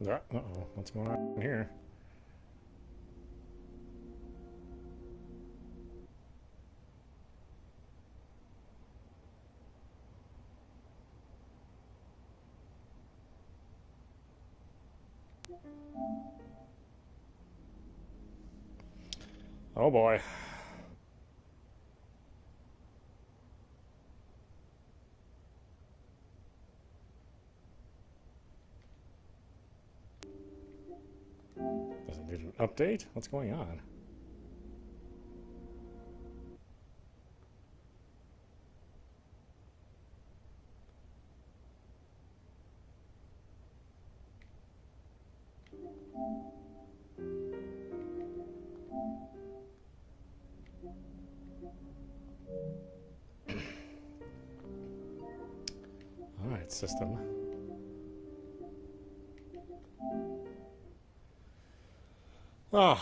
Uh-oh, what's going on here? Oh boy. Does it need an update? What's going on? Alright, system. Oh,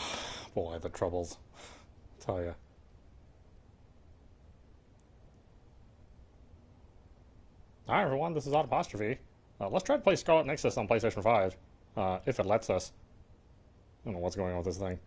boy, the troubles. I'll tell ya. Hi everyone, this is audap. Let's try to play Scarlet Nexus on PlayStation 5. If it lets us. I don't know what's going on with this thing.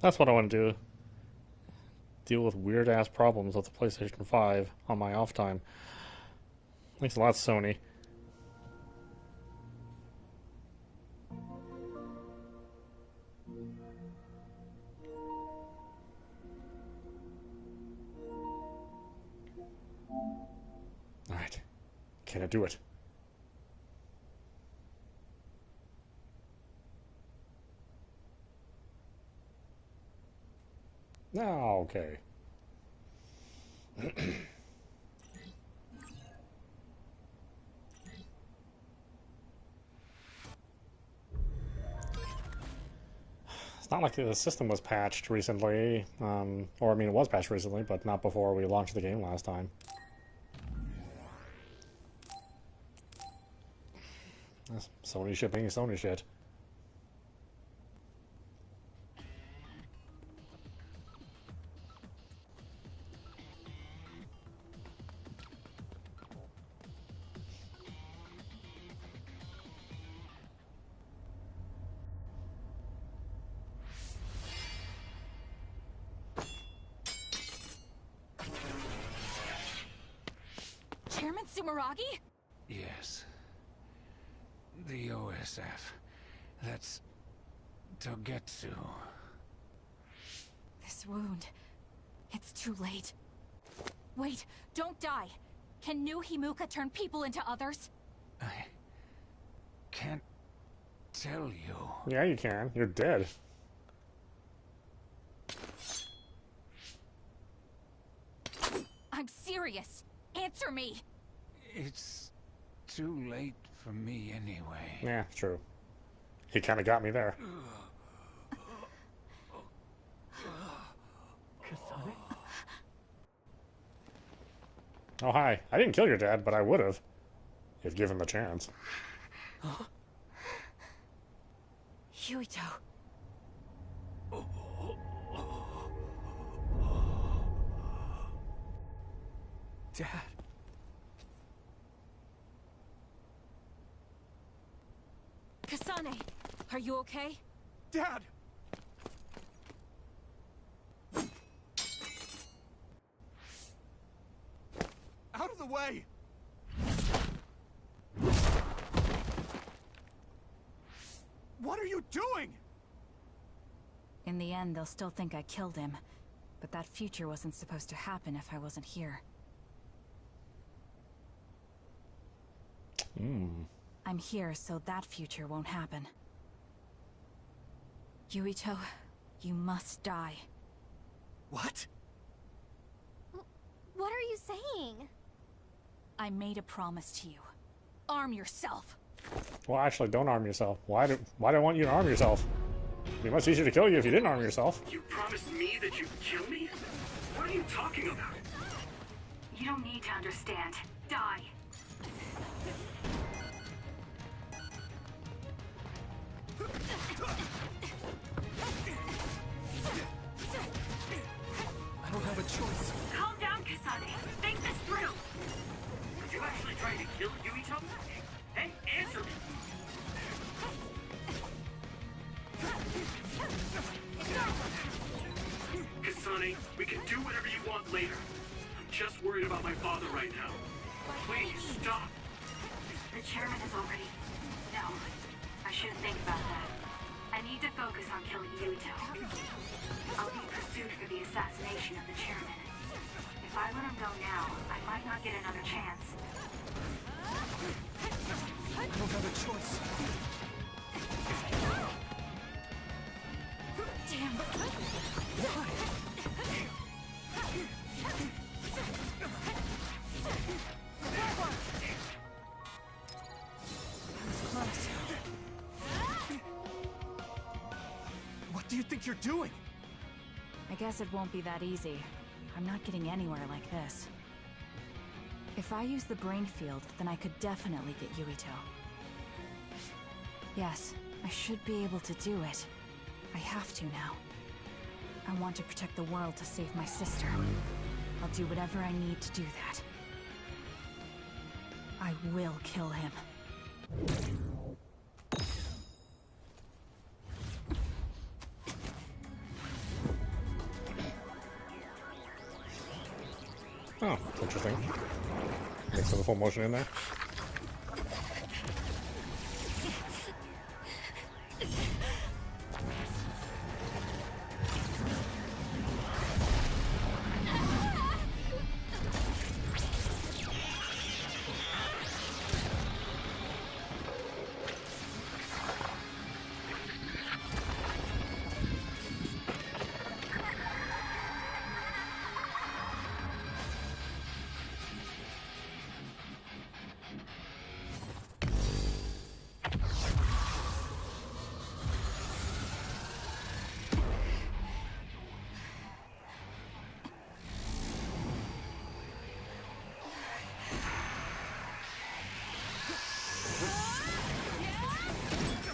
That's what I want to do. Deal with weird-ass problems with the PlayStation 5 on my off time. Thanks a lot, Sony. Alright. Can I do it? No, okay. It's not like the system was patched recently, or I mean it was patched recently, but not before we launched the game last time. That's Sony shipping Sony shit. Chairman Sumeragi? Yes. The OSF. That's Togetsu. This wound. It's too late. Wait, don't die. Can new Himuka turn people into others? I can't tell you. Yeah, you can. You're dead. I'm serious. Answer me. It's too late for me anyway. Yeah, true. He kind of got me there. Oh, hi. I didn't kill your dad, but I would have. If given the chance. Yuito. Dad. Kasane, are you okay? Dad! Out of the way! What are you doing? In the end, they'll still think I killed him. But that future wasn't supposed to happen if I wasn't here. I'm here so that future won't happen. Yuito, you must die. What? What are you saying? I made a promise to you. Arm yourself. Well, actually, don't arm yourself. Why do I want you to arm yourself? It'd be much easier to kill you if you didn't arm yourself. You promised me that you'd kill me? What are you talking about? You don't need to understand. Die. I don't have a choice. Calm down, Kasane. Think this through. Are you actually trying to kill Yuito? Hey, answer me. Kasane, we can do whatever you want later. I'm just worried about my father right now. Please, stop. The chairman is already... No, I shouldn't think about that. I need to focus on killing Yuito. I'll be pursued for the assassination of the chairman. If I let him go now, I might not get another chance. I don't have a choice. Damn. What do you think you're doing? I guess it won't be that easy. I'm not getting anywhere like this. If I use the brain field, then I could definitely get Yuito. Yes, I should be able to do it. I have to now. I want to protect the world to save my sister. I'll do whatever I need to do that. I will kill him. Oh, interesting. Mix of the full motion in there.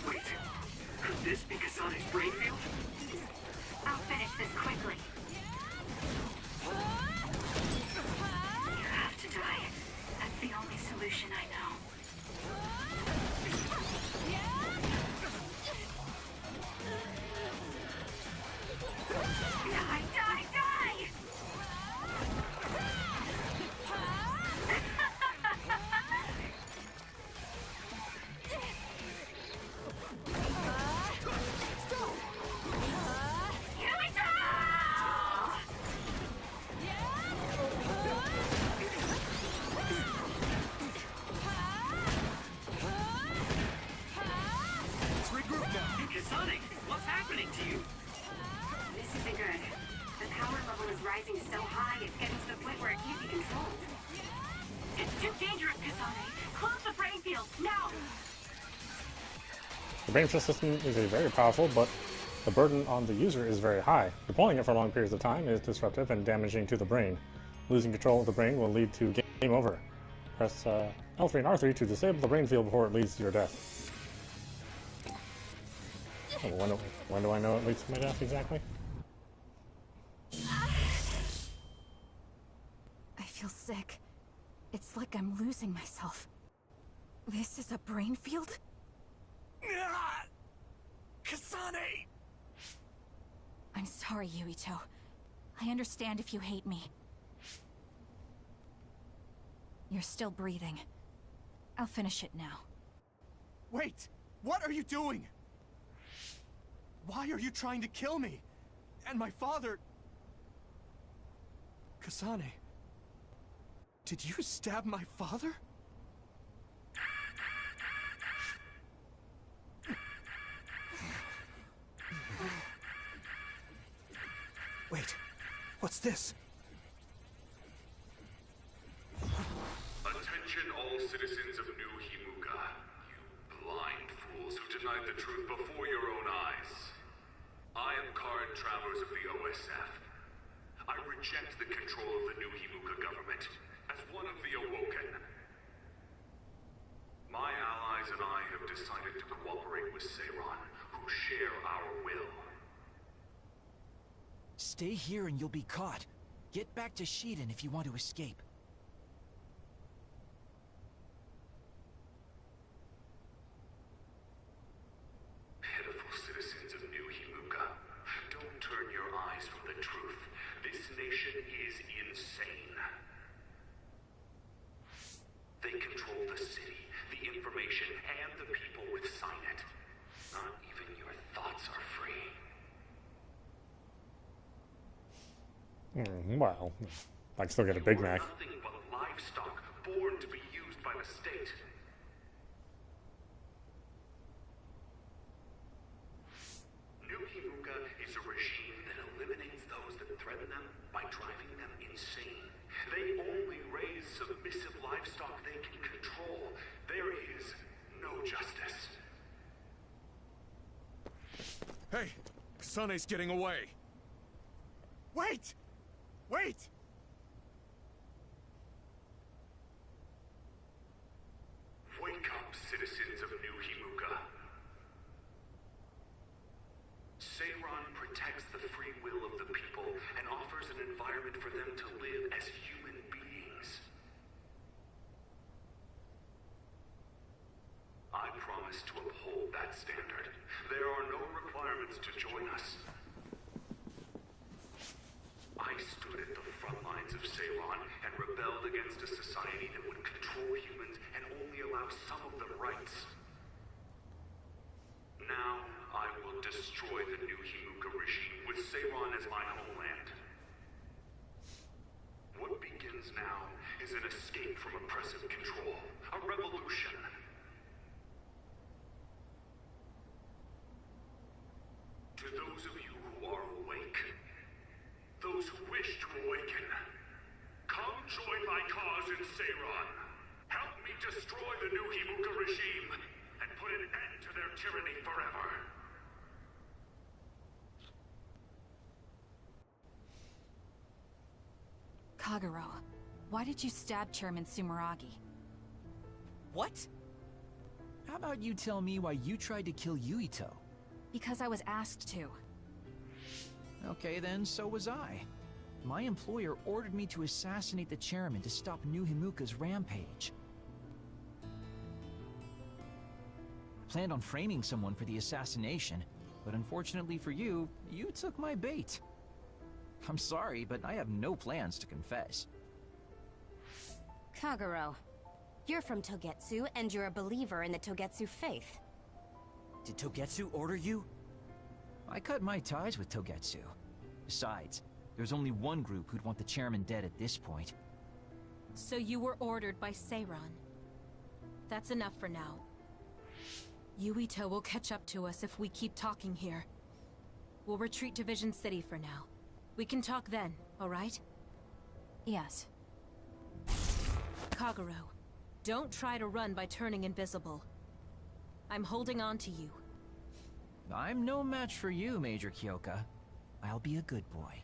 Wait, could this be Kasane's brain field? I'll finish this quickly. You have to die. That's the only solution I know. Die, die, die! Let's regroup now. Kasane, what's happening to you? This isn't good. The power level is rising so high, it's getting to the point where it can't be controlled. It's too dangerous, Kasane. Close the brain field, now! The brain system is a very powerful, but the burden on the user is very high. Deploying it for long periods of time is disruptive and damaging to the brain. Losing control of the brain will lead to game over. Press L3 and R3 to disable the brain field before it leads to your death. Oh, when do I know it leads to my death exactly? I feel sick. It's like I'm losing myself. This is a brain field? Kasane! I'm sorry, Yuito. I understand if you hate me. You're still breathing. I'll finish it now. Wait! What are you doing? Why are you trying to kill me? And my father... Kasane... Did you stab my father? Wait, what's this? Attention all citizens of New Himuka. You blind fools who denied the truth before your own eyes. I am current travelers of the OSF. I reject the control of the New Himuka government as one of the Awoken. My allies and I have decided to cooperate with Seiran, who share our will. Stay here and you'll be caught. Get back to Shiden if you want to escape. Pitiful citizens of New Himuka, don't turn your eyes from the truth. This nation is insane. They control the city, the information, and the people with Signet. Not even your thoughts are free. Well, I can still get a Big You're Mac. nothing but livestock, born to be used by the state. New Himuka is a regime that eliminates those that threaten them by driving them insane. They only raise submissive livestock they can control. There is no justice. Hey! Kasane's getting away! Wait! Wait! Wake up, citizens of New Himuka. Seiran protects the free will of the people and offers an environment for them to live as human beings. I promise to uphold that standard. There are no requirements to join us. I stood at the front lines of Seiran and rebelled against a society that would control humans and only allow some of them rights. Now, I will destroy the New Himuka regime with Seiran as my homeland. What begins now is an escape from oppressive control, a revolution. To those of you who are awake, those who wish to awaken, come join my cause in Seiran. Help me destroy the New Himuka regime and put an end to their tyranny forever. Kagero, why did you stab Chairman Sumeragi? What? How about you tell me why you tried to kill Yuito? Because I was asked to. Okay then, so was I. My employer ordered me to assassinate the chairman to stop New Himuka's rampage. I planned on framing someone for the assassination, but unfortunately for you, you took my bait. I'm sorry, but I have no plans to confess. Kagero, you're from Togetsu, and you're a believer in the Togetsu faith. Did Togetsu order you? I cut my ties with Togetsu. Besides, there's only one group who'd want the chairman dead at this point. So you were ordered by Seiran. That's enough for now. Yuito will catch up to us if we keep talking here. We'll retreat to Vision City for now. We can talk then, alright? Yes. Kagero, don't try to run by turning invisible. I'm holding on to you. I'm no match for you, Major Kyoka. I'll be a good boy.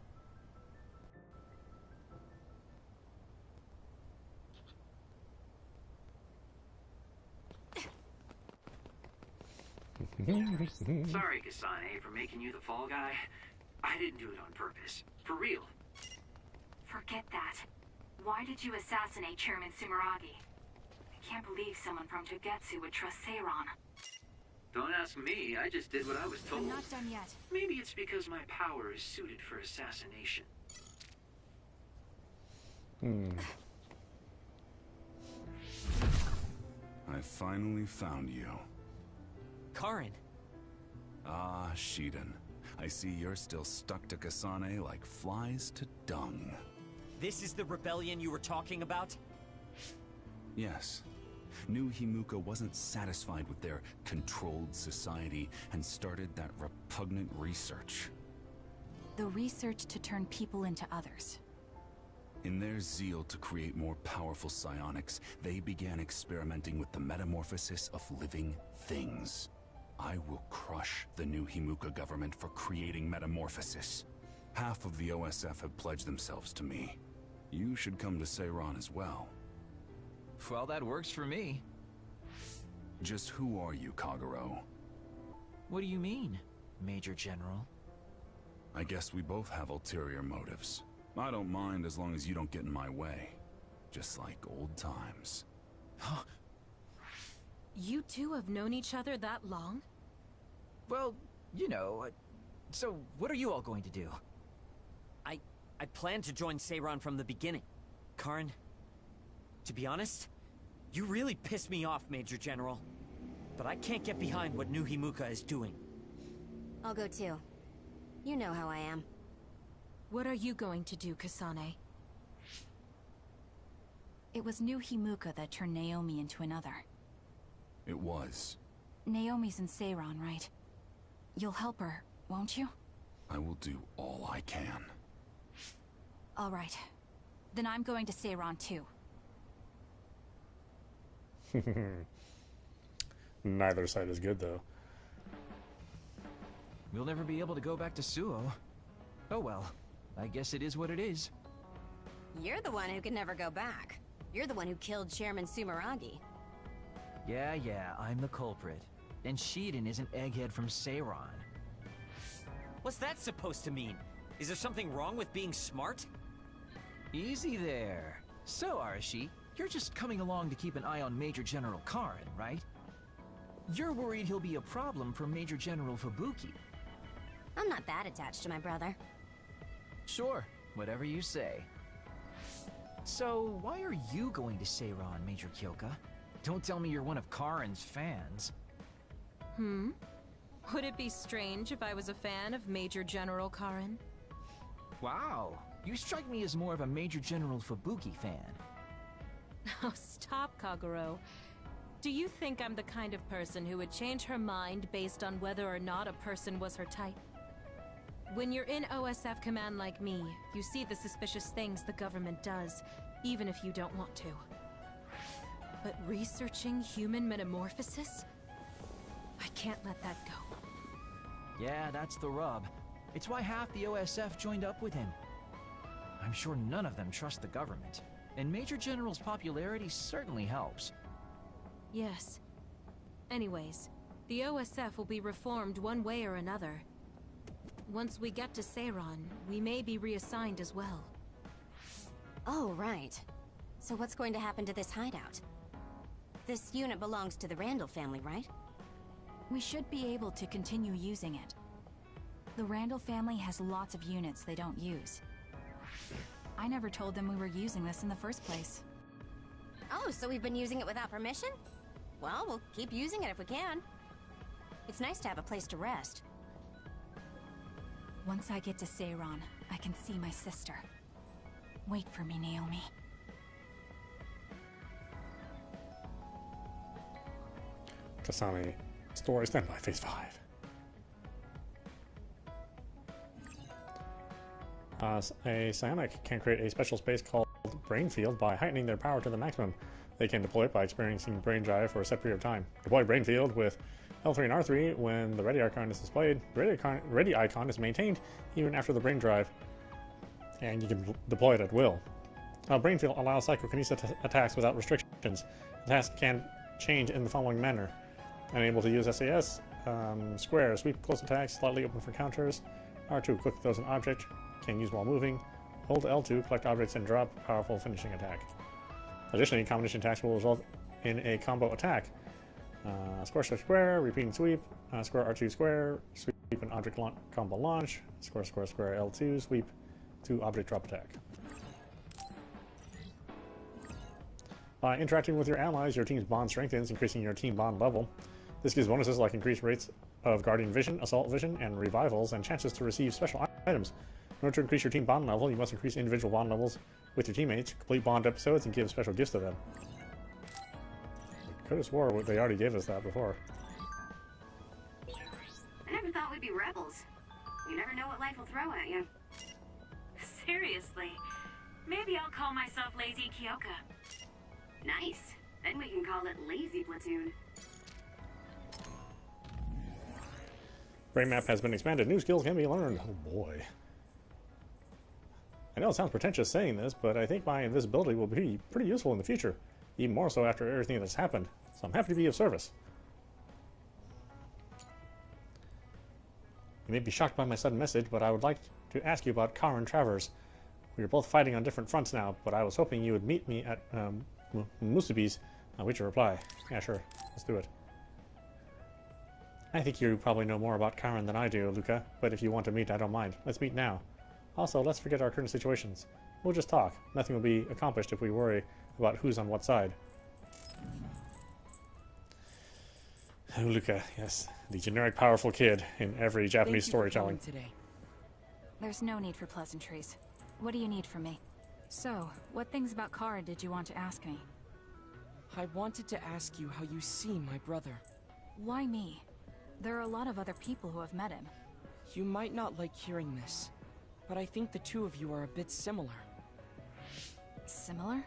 Sorry, Kasane, for making you the fall guy. I didn't do it on purpose. For real. Forget that. Why did you assassinate Chairman Sumeragi? I can't believe someone from Togetsu would trust Seiran. Don't ask me, I just did what I was told. I'm not done yet. Maybe it's because my power is suited for assassination. I finally found you. Karin! Ah, Shiden. I see you're still stuck to Kasane like flies to dung. This is the rebellion you were talking about? Yes. New Himuka wasn't satisfied with their controlled society and started that repugnant research. The research to turn people into others. In their zeal to create more powerful psionics, they began experimenting with the metamorphosis of living things. I will crush the New Himuka government for creating metamorphosis. Half of the OSF have pledged themselves to me. You should come to Seiran as well. Well, that works for me. Just who are you, Kagero? What do you mean? Major General. I guess we both have ulterior motives. I don't mind as long as you don't get in my way. Just like old times. You two have known each other that long? Well, you know, so what are you all going to do? I planned to join Seiran from the beginning. Karin, to be honest, you really pissed me off, Major General. But I can't get behind what New Himuka is doing. I'll go too. You know how I am. What are you going to do, Kasane? It was New Himuka that turned Naomi into another. It was. Naomi's in Seiran, right? You'll help her, won't you? I will do all I can. All right. Then I'm going to Seiran too. Neither side is good, though. We'll never be able to go back to Suo. Oh well, I guess it is what it is. You're the one who can never go back. You're the one who killed Chairman Sumeragi. Yeah, I'm the culprit. And Shiden is an egghead from Seiran. What's that supposed to mean? Is there something wrong with being smart? Easy there. So, Arashi, you're just coming along to keep an eye on Major General Karin, right? You're worried he'll be a problem for Major General Fubuki. I'm not that attached to my brother. Sure, whatever you say. So, why are you going to Seiran, Major Kyoka? Don't tell me you're one of Karin's fans. Would it be strange if I was a fan of Major General Karin? Wow, you strike me as more of a Major General Fubuki fan. Oh, stop, Kaguro. Do you think I'm the kind of person who would change her mind based on whether or not a person was her type? When you're in OSF command like me, you see the suspicious things the government does, even if you don't want to. But researching human metamorphosis? I can't let that go. Yeah, that's the rub. It's why half the OSF joined up with him. I'm sure none of them trust the government, and Major General's popularity certainly helps. Yes. Anyways, the OSF will be reformed one way or another. Once we get to Seiran, we may be reassigned as well. Oh, right. So what's going to happen to this hideout? This unit belongs to the Randall family, right? We should be able to continue using it. The Randall family has lots of units they don't use. I never told them we were using this in the first place. Oh, so we've been using it without permission? Well, we'll keep using it if we can. It's nice to have a place to rest. Once I get to Seiran, I can see my sister. Wait for me, Naomi. Kasane, story, stand by, phase 5. A psionic can create a special space called Brain Field by heightening their power to the maximum. They can deploy it by experiencing brain drive for a set period of time. Deploy Brain Field with L3 and R3 when the ready icon is displayed. The ready icon is maintained even after the brain drive, and you can deploy it at will. Brain Field allows psychokinesis attacks without restrictions. The task can change in the following manner. Unable to use SAS, square, sweep close attacks, slightly open for counters. R2, quick throws an object, can use while moving. Hold L2, collect objects and drop, powerful finishing attack. Additionally, combination attacks will result in a combo attack. Square, square, square, repeating sweep, square R2 square, sweep an object combo launch, square, square, square L2, sweep, 2 object drop attack. By interacting with your allies, your team's bond strengthens, increasing your team bond level. This gives bonuses like increased rates of Guardian Vision, Assault Vision, and Revivals, and chances to receive special items. In order to increase your team bond level, you must increase individual bond levels with your teammates, complete bond episodes, and give special gifts to them. I could have swore they already gave us that before. I never thought we'd be rebels. You never know what life will throw at you. Seriously, maybe I'll call myself Lazy Kyoka. Nice. Then we can call it Lazy Platoon. Brain map has been expanded. New skills can be learned. Oh boy. I know it sounds pretentious saying this, but I think my invisibility will be pretty useful in the future. Even more so after everything that's happened. So I'm happy to be of service. You may be shocked by my sudden message, but I would like to ask you about Karen Travers. We are both fighting on different fronts now, but I was hoping you would meet me at Musubi's. I'll wait your reply. Yeah, sure. Let's do it. I think you probably know more about Karen than I do, Luca, but if you want to meet, I don't mind. Let's meet now. Also, let's forget our current situations. We'll just talk. Nothing will be accomplished if we worry about who's on what side. Oh, Luca, yes. The generic powerful kid in every Japanese storytelling. There's no need for pleasantries. What do you need from me? So, what things about Kara did you want to ask me? I wanted to ask you how you see my brother. Why me? There are a lot of other people who have met him. You might not like hearing this, but I think the two of you are a bit similar. Similar?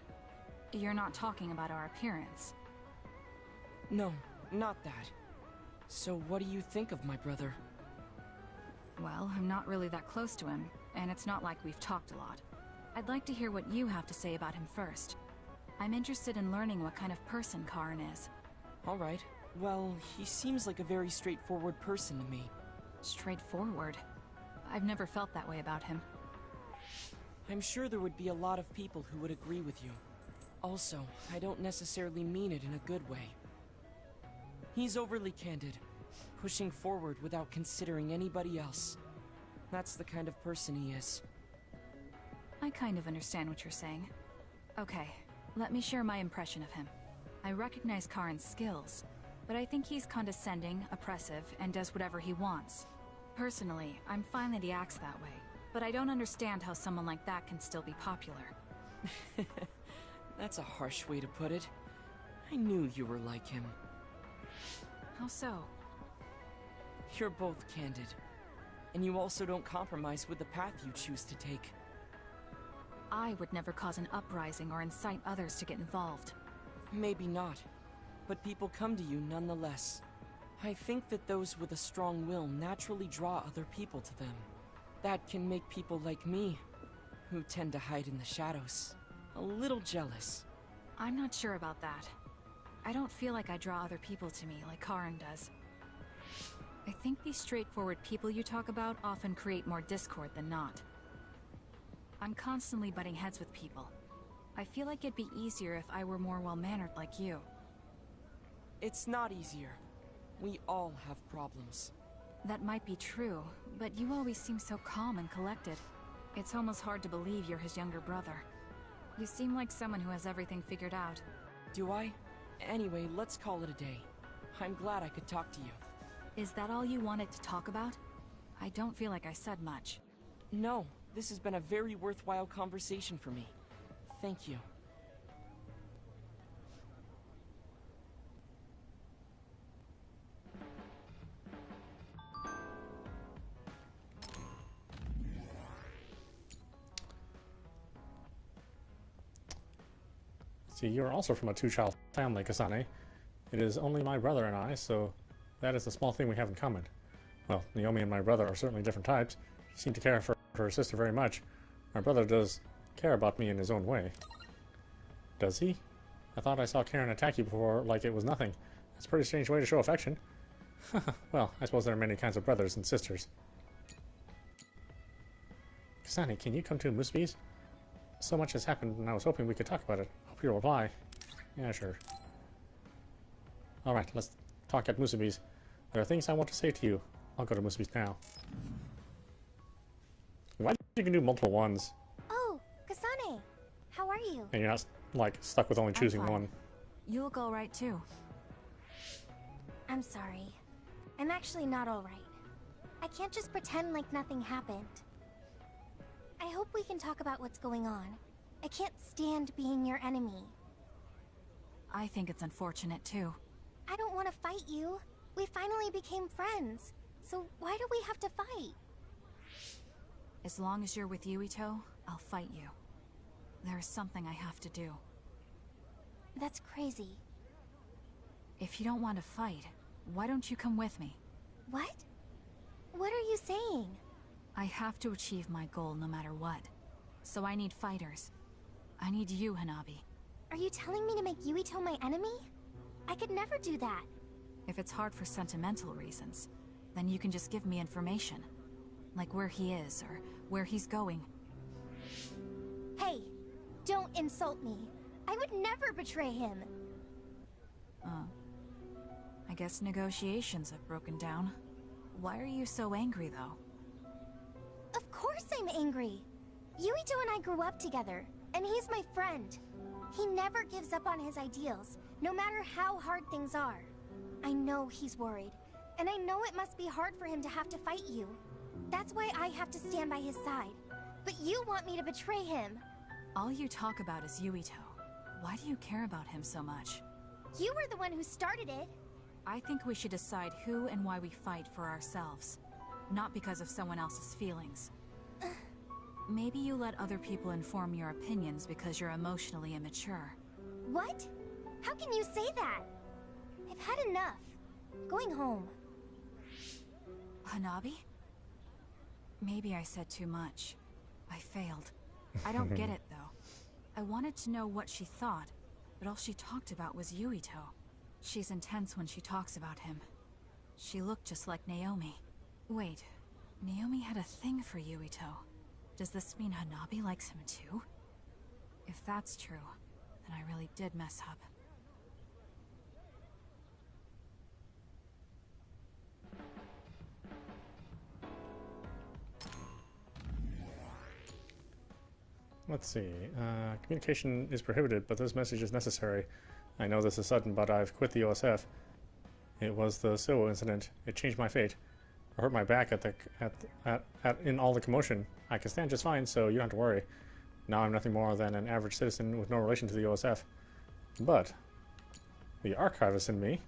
You're not talking about our appearance. No, not that. So what do you think of my brother? Well, I'm not really that close to him, and it's not like we've talked a lot. I'd like to hear what you have to say about him first. I'm interested in learning what kind of person Karen is. Alright. Well, he seems like a very straightforward person to me. Straightforward? I've never felt that way about him. I'm sure there would be a lot of people who would agree with you. Also, I don't necessarily mean it in a good way. He's overly candid, pushing forward without considering anybody else. That's the kind of person he is. I kind of understand what you're saying. Okay, let me share my impression of him. I recognize Karen's skills, but I think he's condescending, oppressive, and does whatever he wants. Personally, I'm fine that he acts that way, but I don't understand how someone like that can still be popular. That's a harsh way to put it. I knew you were like him. How so? You're both candid. And you also don't compromise with the path you choose to take. I would never cause an uprising or incite others to get involved. Maybe not, but people come to you nonetheless. I think that those with a strong will naturally draw other people to them. That can make people like me, who tend to hide in the shadows, a little jealous. I'm not sure about that. I don't feel like I draw other people to me like Karen does. I think these straightforward people you talk about often create more discord than not. I'm constantly butting heads with people. I feel like it'd be easier if I were more well-mannered like you. It's not easier. We all have problems. That might be true, but you always seem so calm and collected. It's almost hard to believe you're his younger brother. You seem like someone who has everything figured out. Do I? Anyway, let's call it a day. I'm glad I could talk to you. Is that all you wanted to talk about? I don't feel like I said much. No, this has been a very worthwhile conversation for me. Thank you. See, you are also from a two-child family, Kasane. It is only my brother and I, so that is a small thing we have in common. Well, Naomi and my brother are certainly different types. She seemed to care for her sister very much. My brother does care about me in his own way. Does he? I thought I saw Karen attack you before like it was nothing. That's a pretty strange way to show affection. Well, I suppose there are many kinds of brothers and sisters. Kasane, can you come to Musubi's? So much has happened and I was hoping we could talk about it. Hope you'll reply. Yeah, sure. Alright, let's talk at Musubi's. There are things I want to say to you. I'll go to Musubi's now. Why you can do multiple ones? Oh, Kasane! How are you? And you're not, like, stuck with only choosing one. You look alright too. I'm sorry. I'm actually not alright. I can't just pretend like nothing happened. I hope we can talk about what's going on. I can't stand being your enemy. I think it's unfortunate too. I don't want to fight you. We finally became friends. So why do we have to fight? As long as you're with Yuito, I'll fight you. There is something I have to do. That's crazy. If you don't want to fight, why don't you come with me? What? What are you saying? I have to achieve my goal no matter what. So I need fighters. I need you, Hanabi. Are you telling me to make Yuito my enemy? I could never do that. If it's hard for sentimental reasons, then you can just give me information. Like where he is, or where he's going. Hey, don't insult me. I would never betray him. I guess negotiations have broken down. Why are you so angry, though? Of course I'm angry. Yuito and I grew up together, and he's my friend. He never gives up on his ideals, no matter how hard things are. I know he's worried, and I know it must be hard for him to have to fight you. That's why I have to stand by his side. But you want me to betray him. All you talk about is Yuito. Why do you care about him so much? You were the one who started it. I think we should decide who and why we fight for ourselves, not because of someone else's feelings. Maybe you let other people inform your opinions because you're emotionally immature. What? How can you say that? I've had enough. Going home. Hanabi? Maybe I said too much. I failed. I don't get it, though. I wanted to know what she thought, but all she talked about was Yuito. She's intense when she talks about him. She looked just like Naomi. Wait, Naomi had a thing for Yuito. Does this mean Hanabi likes him too? If that's true, then I really did mess up. Let's see. Communication is prohibited, but this message is necessary. I know this is sudden, but I've quit the OSF. It was the Silwo incident. It changed my fate. I hurt my back in all the commotion. I can stand just fine, so you don't have to worry. Now I'm nothing more than an average citizen with no relation to the OSF. But the archivist in me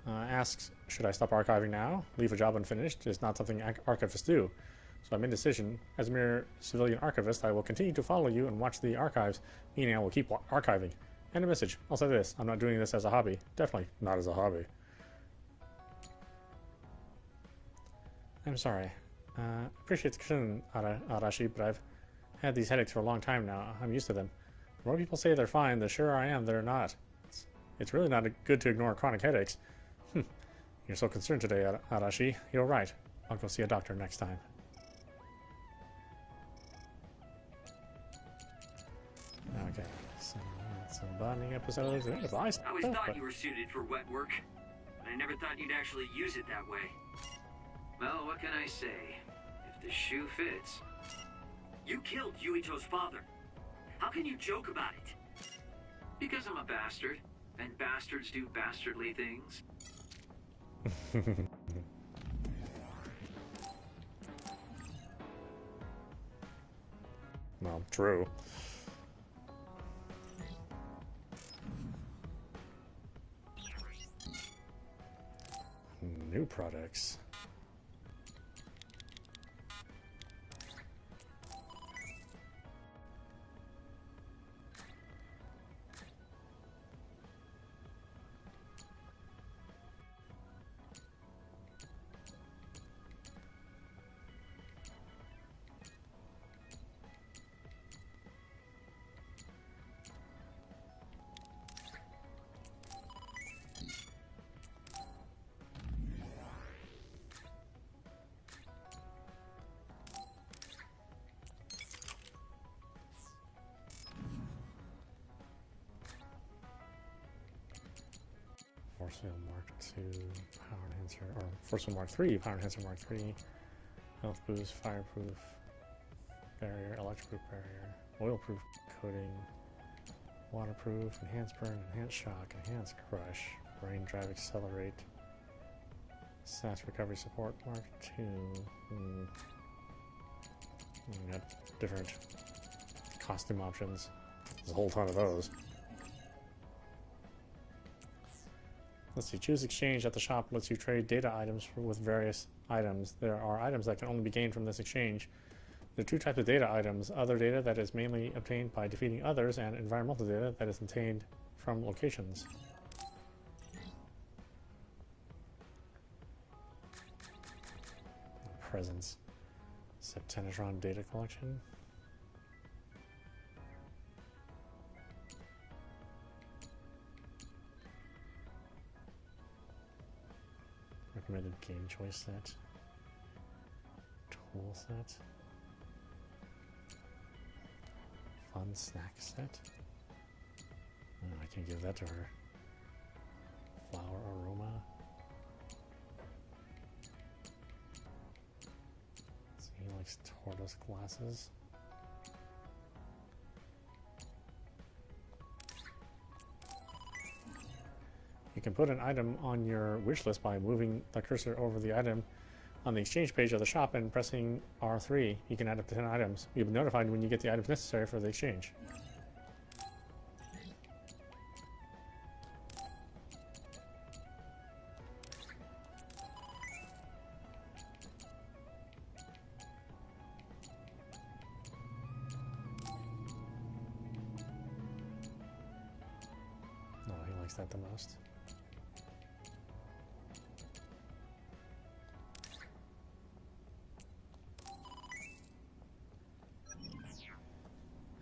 asks, should I stop archiving now? Leave a job unfinished is not something archivists do. So I made a decision. As a mere civilian archivist, I will continue to follow you and watch the archives, meaning I will keep archiving. And a message. I'll say this. I'm not doing this as a hobby. Definitely not as a hobby. I'm sorry. Appreciate the concern, Arashi, but I've had these headaches for a long time now. I'm used to them. The more people say they're fine, the surer I am they're not. It's really not good to ignore chronic headaches. You're so concerned today, Arashi. You're right. I'll go see a doctor next time. Okay, some bonding episodes. I always thought you were suited for wet work, but I never thought you'd actually use it that way. Well, what can I say? If the shoe fits. You killed Yuito's father. How can you joke about it? Because I'm a bastard, and bastards do bastardly things. Well, true. New products. Force Field Mark II, Power Enhancer, or Force Field Mark III, Power Enhancer Mark III, Health Boost, Fireproof, Barrier, Electroproof Barrier, Oilproof Coating, Waterproof, Enhanced Burn, Enhanced Shock, Enhanced Crush, Brain Drive Accelerate, SAS Recovery Support Mark II. Got different costume options. There's a whole ton of those. Let's see, choose exchange at the shop lets you trade data items with various items. There are items that can only be gained from this exchange. There are two types of data items, other data that is mainly obtained by defeating others, and environmental data that is obtained from locations. Presence. Septenatron data collection. Recommended game choice set. Tool set. Fun snack set. Oh, I can't give that to her. Flower aroma. So he likes tortoise glasses. You can put an item on your wish list by moving the cursor over the item on the exchange page of the shop and pressing R3. You can add up to 10 items. You'll be notified when you get the items necessary for the exchange. No, he likes that the most.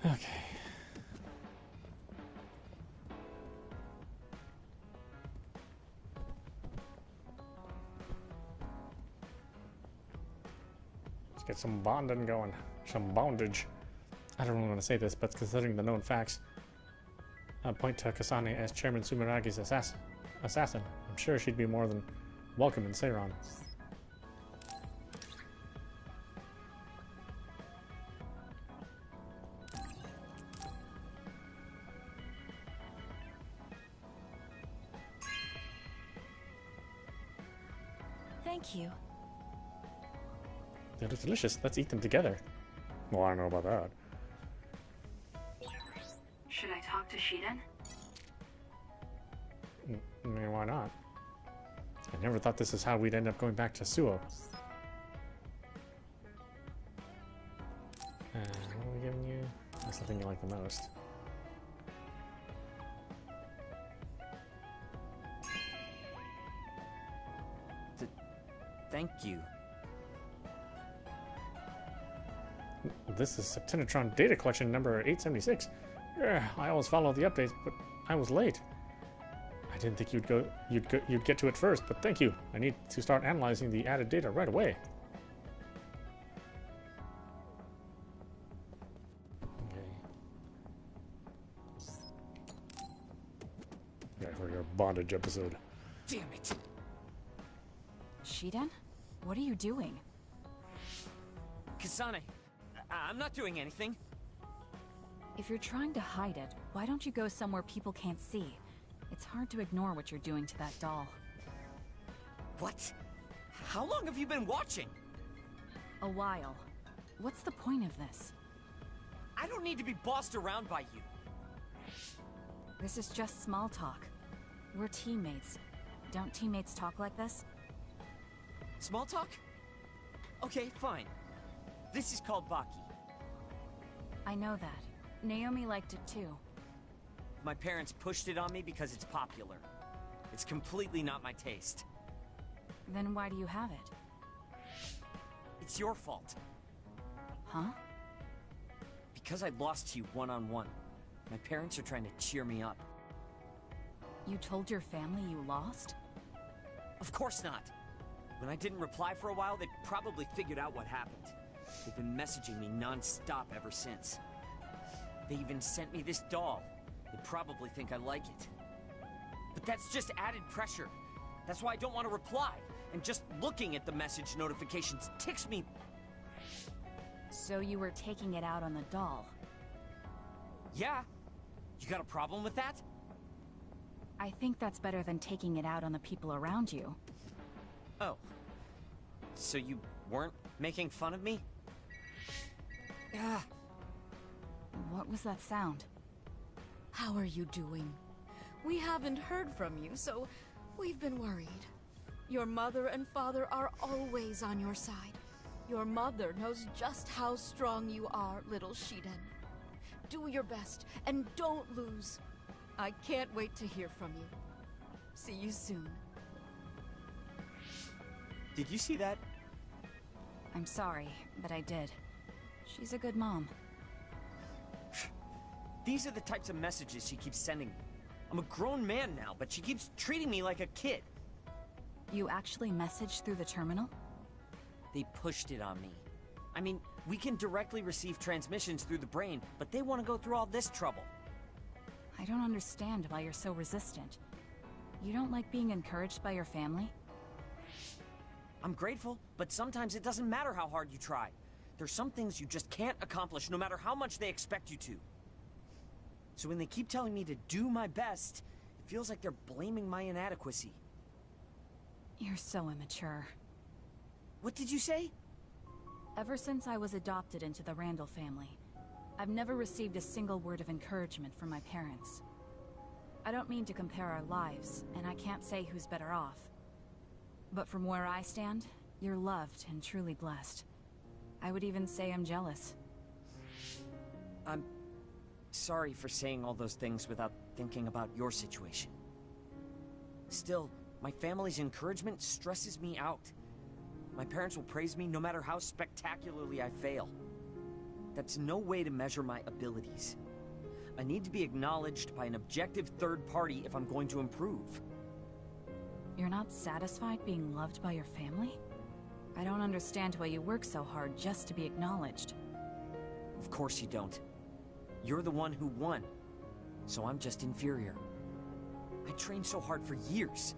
Okay. Let's get some bonding going. Some bondage. I don't really want to say this, but considering the known facts, point to Kasane as Chairman Sumeragi's assassin. I'm sure she'd be more than welcome in Seiron. Thank you. They're delicious. Let's eat them together. Well, I don't know about that. Should I talk to Shiden? I mean, why not? I never thought this is how we'd end up going back to Suo. What are we giving you? That's the thing you like the most. Thank you. This is Septinatron data collection number 876. I always follow the updates, but I was late. I didn't think you'd get to it first, but thank you. I need to start analyzing the added data right away. Okay. Yeah, for your bondage episode. Damn it! Shiden? What are you doing? Kasane, I'm not doing anything. If you're trying to hide it, why don't you go somewhere people can't see? It's hard to ignore what you're doing to that doll. What? How long have you been watching? A while. What's the point of this? I don't need to be bossed around by you. This is just small talk. We're teammates. Don't teammates talk like this? Small talk? Okay, fine. This is called Baki. I know that. Naomi liked it too. My parents pushed it on me because it's popular. It's completely not my taste. Then why do you have it? It's your fault. Huh? Because I lost to you one-on-one. My parents are trying to cheer me up. You told your family you lost? Of course not. When I didn't reply for a while, they probably figured out what happened. They've been messaging me non-stop ever since. They even sent me this doll. They probably think I like it. But that's just added pressure. That's why I don't want to reply. And just looking at the message notifications ticks me. So you were taking it out on the doll? Yeah. You got a problem with that? I think that's better than taking it out on the people around you. Oh. So you weren't making fun of me? Ah. What was that sound? How are you doing? We haven't heard from you, so we've been worried. Your mother and father are always on your side. Your mother knows just how strong you are, little Shiden. Do your best, and don't lose. I can't wait to hear from you. See you soon. Did you see that? I'm sorry, but I did. She's a good mom. These are the types of messages she keeps sending me. I'm a grown man now, but she keeps treating me like a kid. You actually messaged through the terminal? They pushed it on me. I mean, we can directly receive transmissions through the brain, but they want to go through all this trouble. I don't understand why you're so resistant. You don't like being encouraged by your family? I'm grateful, but sometimes it doesn't matter how hard you try. There's some things you just can't accomplish no matter how much they expect you to. So when they keep telling me to do my best, it feels like they're blaming my inadequacy. You're so immature. What did you say? Ever since I was adopted into the Randall family, I've never received a single word of encouragement from my parents. I don't mean to compare our lives, and I can't say who's better off. But from where I stand, you're loved and truly blessed. I would even say I'm jealous. I'm sorry for saying all those things without thinking about your situation. Still, my family's encouragement stresses me out. My parents will praise me no matter how spectacularly I fail. That's no way to measure my abilities. I need to be acknowledged by an objective third party if I'm going to improve. You're not satisfied being loved by your family? I don't understand why you work so hard just to be acknowledged. Of course you don't. You're the one who won, so I'm just inferior. I trained so hard for years,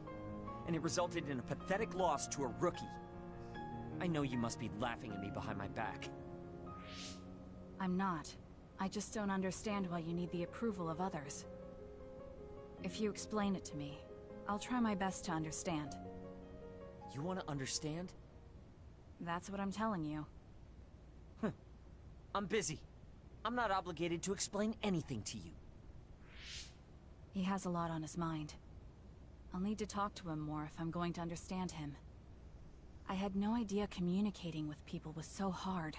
and it resulted in a pathetic loss to a rookie. I know you must be laughing at me behind my back. I'm not. I just don't understand why you need the approval of others. If you explain it to me, I'll try my best to understand. You want to understand? That's what I'm telling you. I'm busy. I'm not obligated to explain anything to you. He has a lot on his mind. I'll need to talk to him more if I'm going to understand him. I had no idea communicating with people was so hard.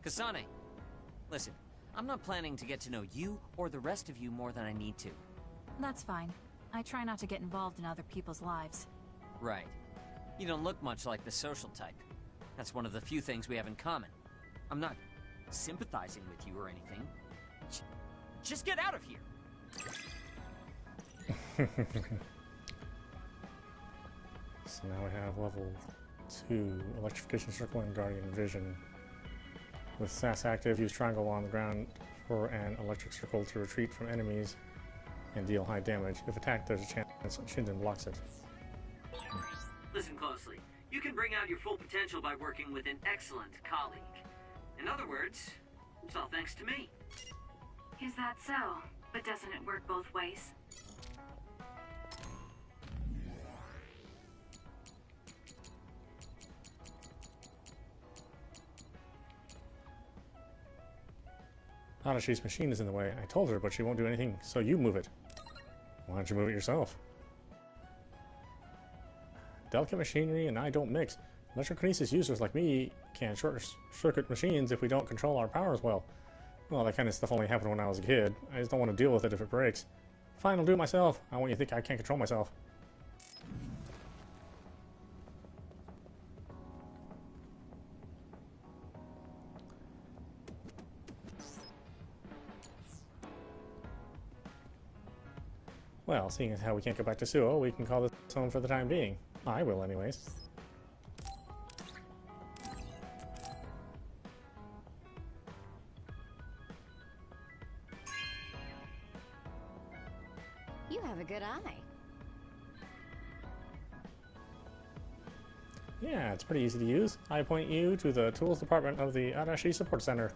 Kasane, listen, I'm not planning to get to know you or the rest of you more than I need to. That's fine. I try not to get involved in other people's lives. Right. You don't look much like the social type. That's one of the few things we have in common. I'm not sympathizing with you or anything. Just get out of here! So now we have level 2, Electrification Circle and Guardian Vision. With SAS active, use triangle on the ground for an electric circle to retreat from enemies and deal high damage. If attacked, there's a chance Shinden blocks it. Listen closely. You can bring out your full potential by working with an excellent colleague. In other words, it's all thanks to me. Is that so? But doesn't it work both ways? Adashi's machine is in the way. I told her, but she won't do anything, so you move it. Why don't you move it yourself? Delicate machinery and I don't mix. Electrokinesis users like me can short-circuit machines if we don't control our powers well. Well, that kind of stuff only happened when I was a kid. I just don't want to deal with it if it breaks. Fine, I'll do it myself. I want you to think I can't control myself. Well, seeing as how we can't go back to Suo, we can call this home for the time being. I will, anyways. You have a good eye. Yeah, it's pretty easy to use. I point you to the tools department of the Adashi Support Center.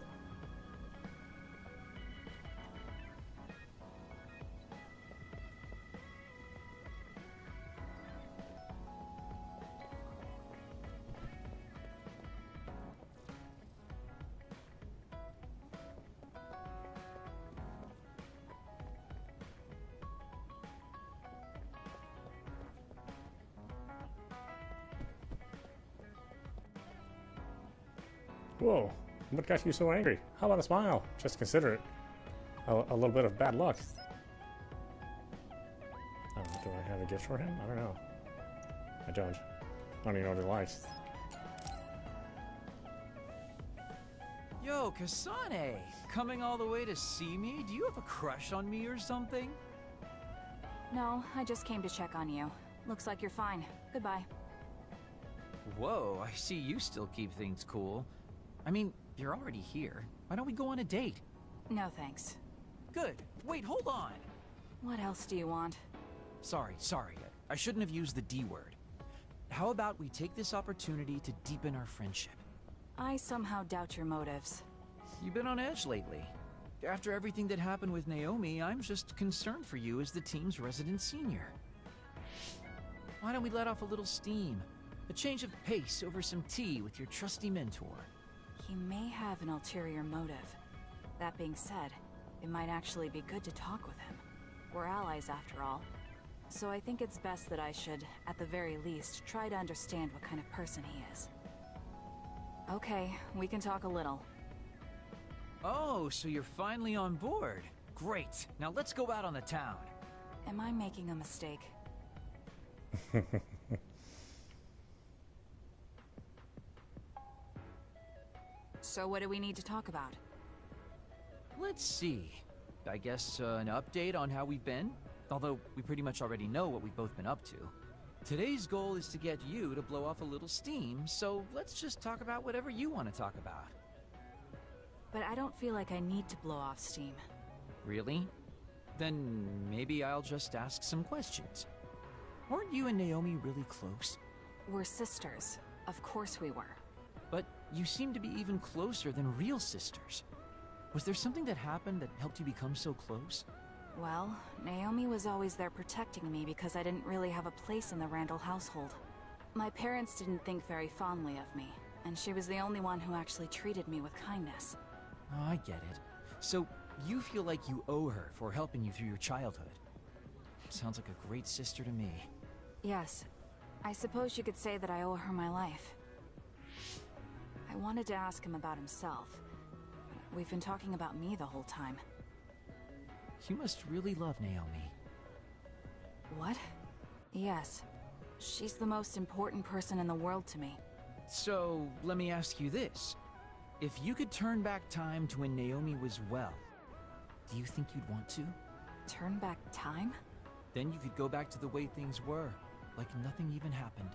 Whoa, what got you so angry? How about a smile? Just consider it a little bit of bad luck. Do I have a gift for him? I don't know. I don't. I don't even know what he likes. Yo, Kasane! Coming all the way to see me? Do you have a crush on me or something? No, I just came to check on you. Looks like you're fine. Goodbye. Whoa, I see you still keep things cool. I mean, you're already here. Why don't we go on a date? No thanks. Good. Wait, hold on. What else do you want? Sorry. I shouldn't have used the D word. How about we take this opportunity to deepen our friendship? I somehow doubt your motives. You've been on edge lately. After everything that happened with Naomi, I'm just concerned for you as the team's resident senior. Why don't we let off a little steam? A change of pace over some tea with your trusty mentor. He may have an ulterior motive. That being said, it might actually be good to talk with him. We're allies after all. So I think it's best that I should, at the very least, try to understand what kind of person he is. Okay, we can talk a little. Oh, so you're finally on board. Great. Now let's go out on the town. Am I making a mistake? So what do we need to talk about? Let's see. I guess an update on how we've been? Although we pretty much already know what we've both been up to. Today's goal is to get you to blow off a little steam, so let's just talk about whatever you want to talk about. But I don't feel like I need to blow off steam. Really? Then maybe I'll just ask some questions. Weren't you and Naomi really close? We're sisters. Of course we were. But you seem to be even closer than real sisters. Was there something that happened that helped you become so close? Well, Naomi was always there protecting me because I didn't really have a place in the Randall household. My parents didn't think very fondly of me, and she was the only one who actually treated me with kindness. Oh, I get it. So, you feel like you owe her for helping you through your childhood. Sounds like a great sister to me. Yes. I suppose you could say that I owe her my life. I wanted to ask him about himself. We've been talking about me the whole time. You must really love Naomi. What? Yes. She's the most important person in the world to me. So, let me ask you this. If you could turn back time to when Naomi was well, do you think you'd want to? Turn back time? Then you could go back to the way things were, like nothing even happened.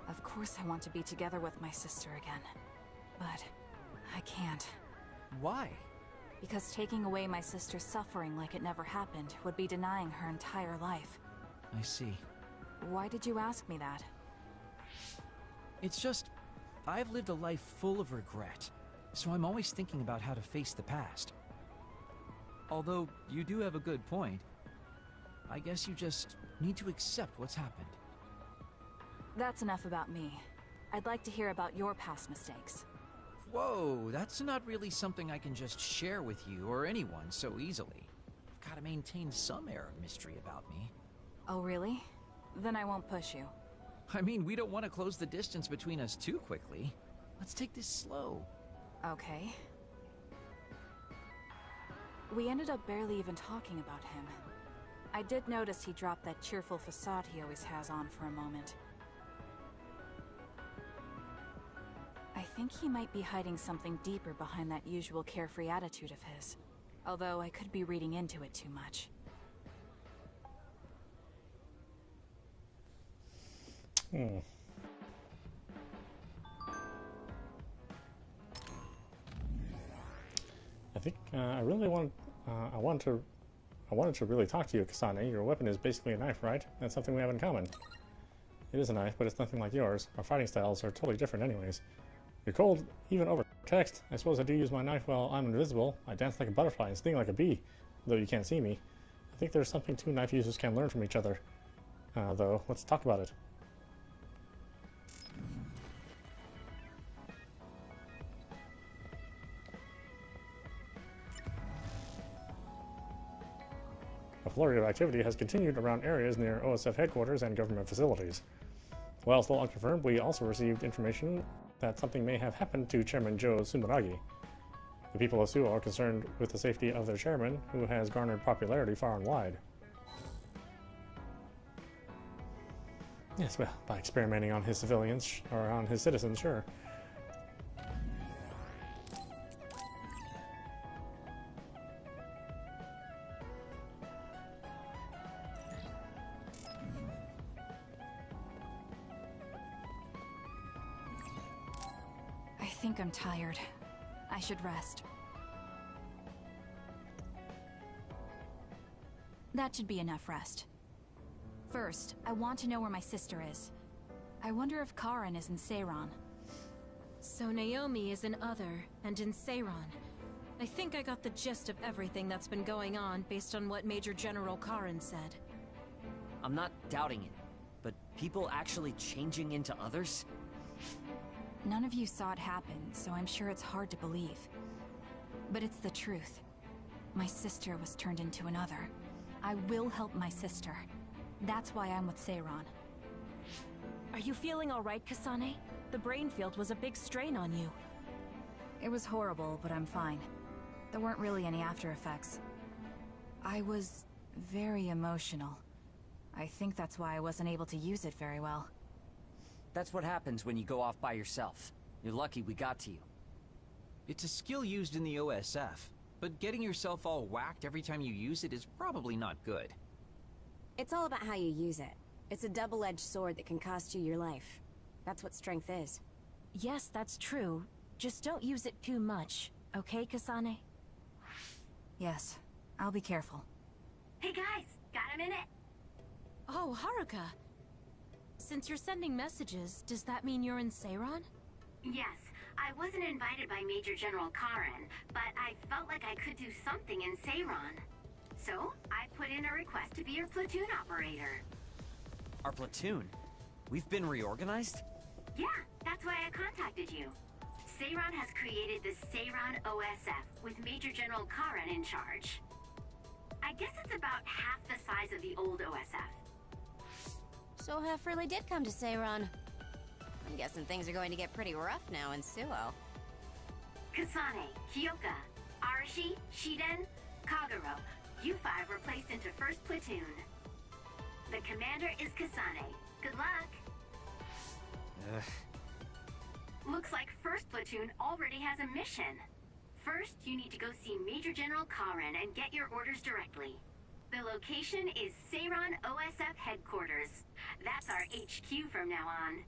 Of course I want to be together with my sister again. But I can't. Why? Because taking away my sister's suffering like it never happened would be denying her entire life. I see. Why did you ask me that? It's just, I've lived a life full of regret, so I'm always thinking about how to face the past. Although, you do have a good point. I guess you just need to accept what's happened. That's enough about me. I'd like to hear about your past mistakes. Whoa, that's not really something I can just share with you or anyone so easily. I've got to maintain some air of mystery about me. Oh, really? Then I won't push you. I mean, we don't want to close the distance between us too quickly. Let's take this slow. Okay. We ended up barely even talking about him. I did notice he dropped that cheerful facade he always has on for a moment. I think he might be hiding something deeper behind that usual carefree attitude of his. Although I could be reading into it too much. I think I wanted to really talk to you, Kasane. Your weapon is basically a knife, right? That's something we have in common. It is a knife, but it's nothing like yours. Our fighting styles are totally different anyways. You're cold, even over text. I suppose I do use my knife while I'm invisible. I dance like a butterfly and sting like a bee, though you can't see me. I think there's something two knife users can learn from each other. Though, let's talk about it. A flurry of activity has continued around areas near OSF headquarters and government facilities. While still unconfirmed, we also received information that something may have happened to Chairman Joe Sumeragi. The people of Suo are concerned with the safety of their chairman, who has garnered popularity far and wide. Yes, well, by experimenting on his civilians, or on his citizens, sure. think I'm tired. I should rest. That should be enough rest. First, I want to know where my sister is. I wonder if Karen is in Seiran. So Naomi is in Other, and in Seiran. I think I got the gist of everything that's been going on based on what Major General Karen said. I'm not doubting it, but people actually changing into others? None of you saw it happen, so I'm sure it's hard to believe. But it's the truth. My sister was turned into another. I will help my sister. That's why I'm with Seiran. Are you feeling alright, Kasane? The brain field was a big strain on you. It was horrible, but I'm fine. There weren't really any after effects. I was very emotional. I think that's why I wasn't able to use it very well. That's what happens when you go off by yourself. You're lucky we got to you. It's a skill used in the OSF, but getting yourself all whacked every time you use it is probably not good. It's all about how you use it. It's a double-edged sword that can cost you your life. That's what strength is. Yes, that's true. Just don't use it too much, okay, Kasane? Yes, I'll be careful. Hey guys, got a minute? Oh, Haruka. Since you're sending messages, does that mean you're in Seiran? Yes, I wasn't invited by Major General Karen, but I felt like I could do something in Seiran. So, I put in a request to be your platoon operator. Our platoon? We've been reorganized? Yeah, that's why I contacted you. Seiran has created the Seiran OSF with Major General Karen in charge. I guess it's about half the size of the old OSF. So Hef really did come to Seiran. I'm guessing things are going to get pretty rough now in Suo. Kasane, Kyoka, Arashi, Shiden, Kagero, you five were placed into 1st Platoon. The commander is Kasane. Good luck! Looks like 1st Platoon already has a mission. First, you need to go see Major General Karen and get your orders directly. The location is Seiran OSF headquarters. That's our HQ from now on.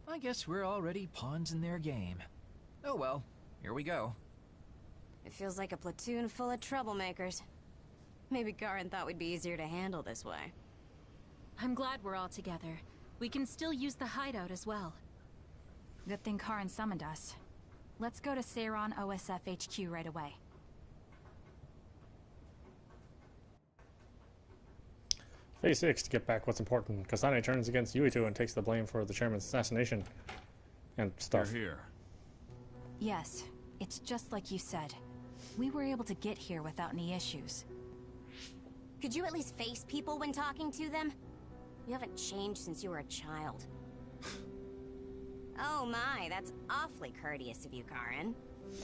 I guess we're already pawns in their game. Oh well, here we go. It feels like a platoon full of troublemakers. Maybe Karen thought we'd be easier to handle this way. I'm glad we're all together. We can still use the hideout as well. Good thing Karen summoned us. Let's go to Seiran OSF HQ right away. Phase 6, to get back what's important. Kasane turns against Yuito and takes the blame for the chairman's assassination. And stuff. You're here. Yes, it's just like you said. We were able to get here without any issues. Could you at least face people when talking to them? You haven't changed since you were a child. Oh my, that's awfully courteous of you, Karen.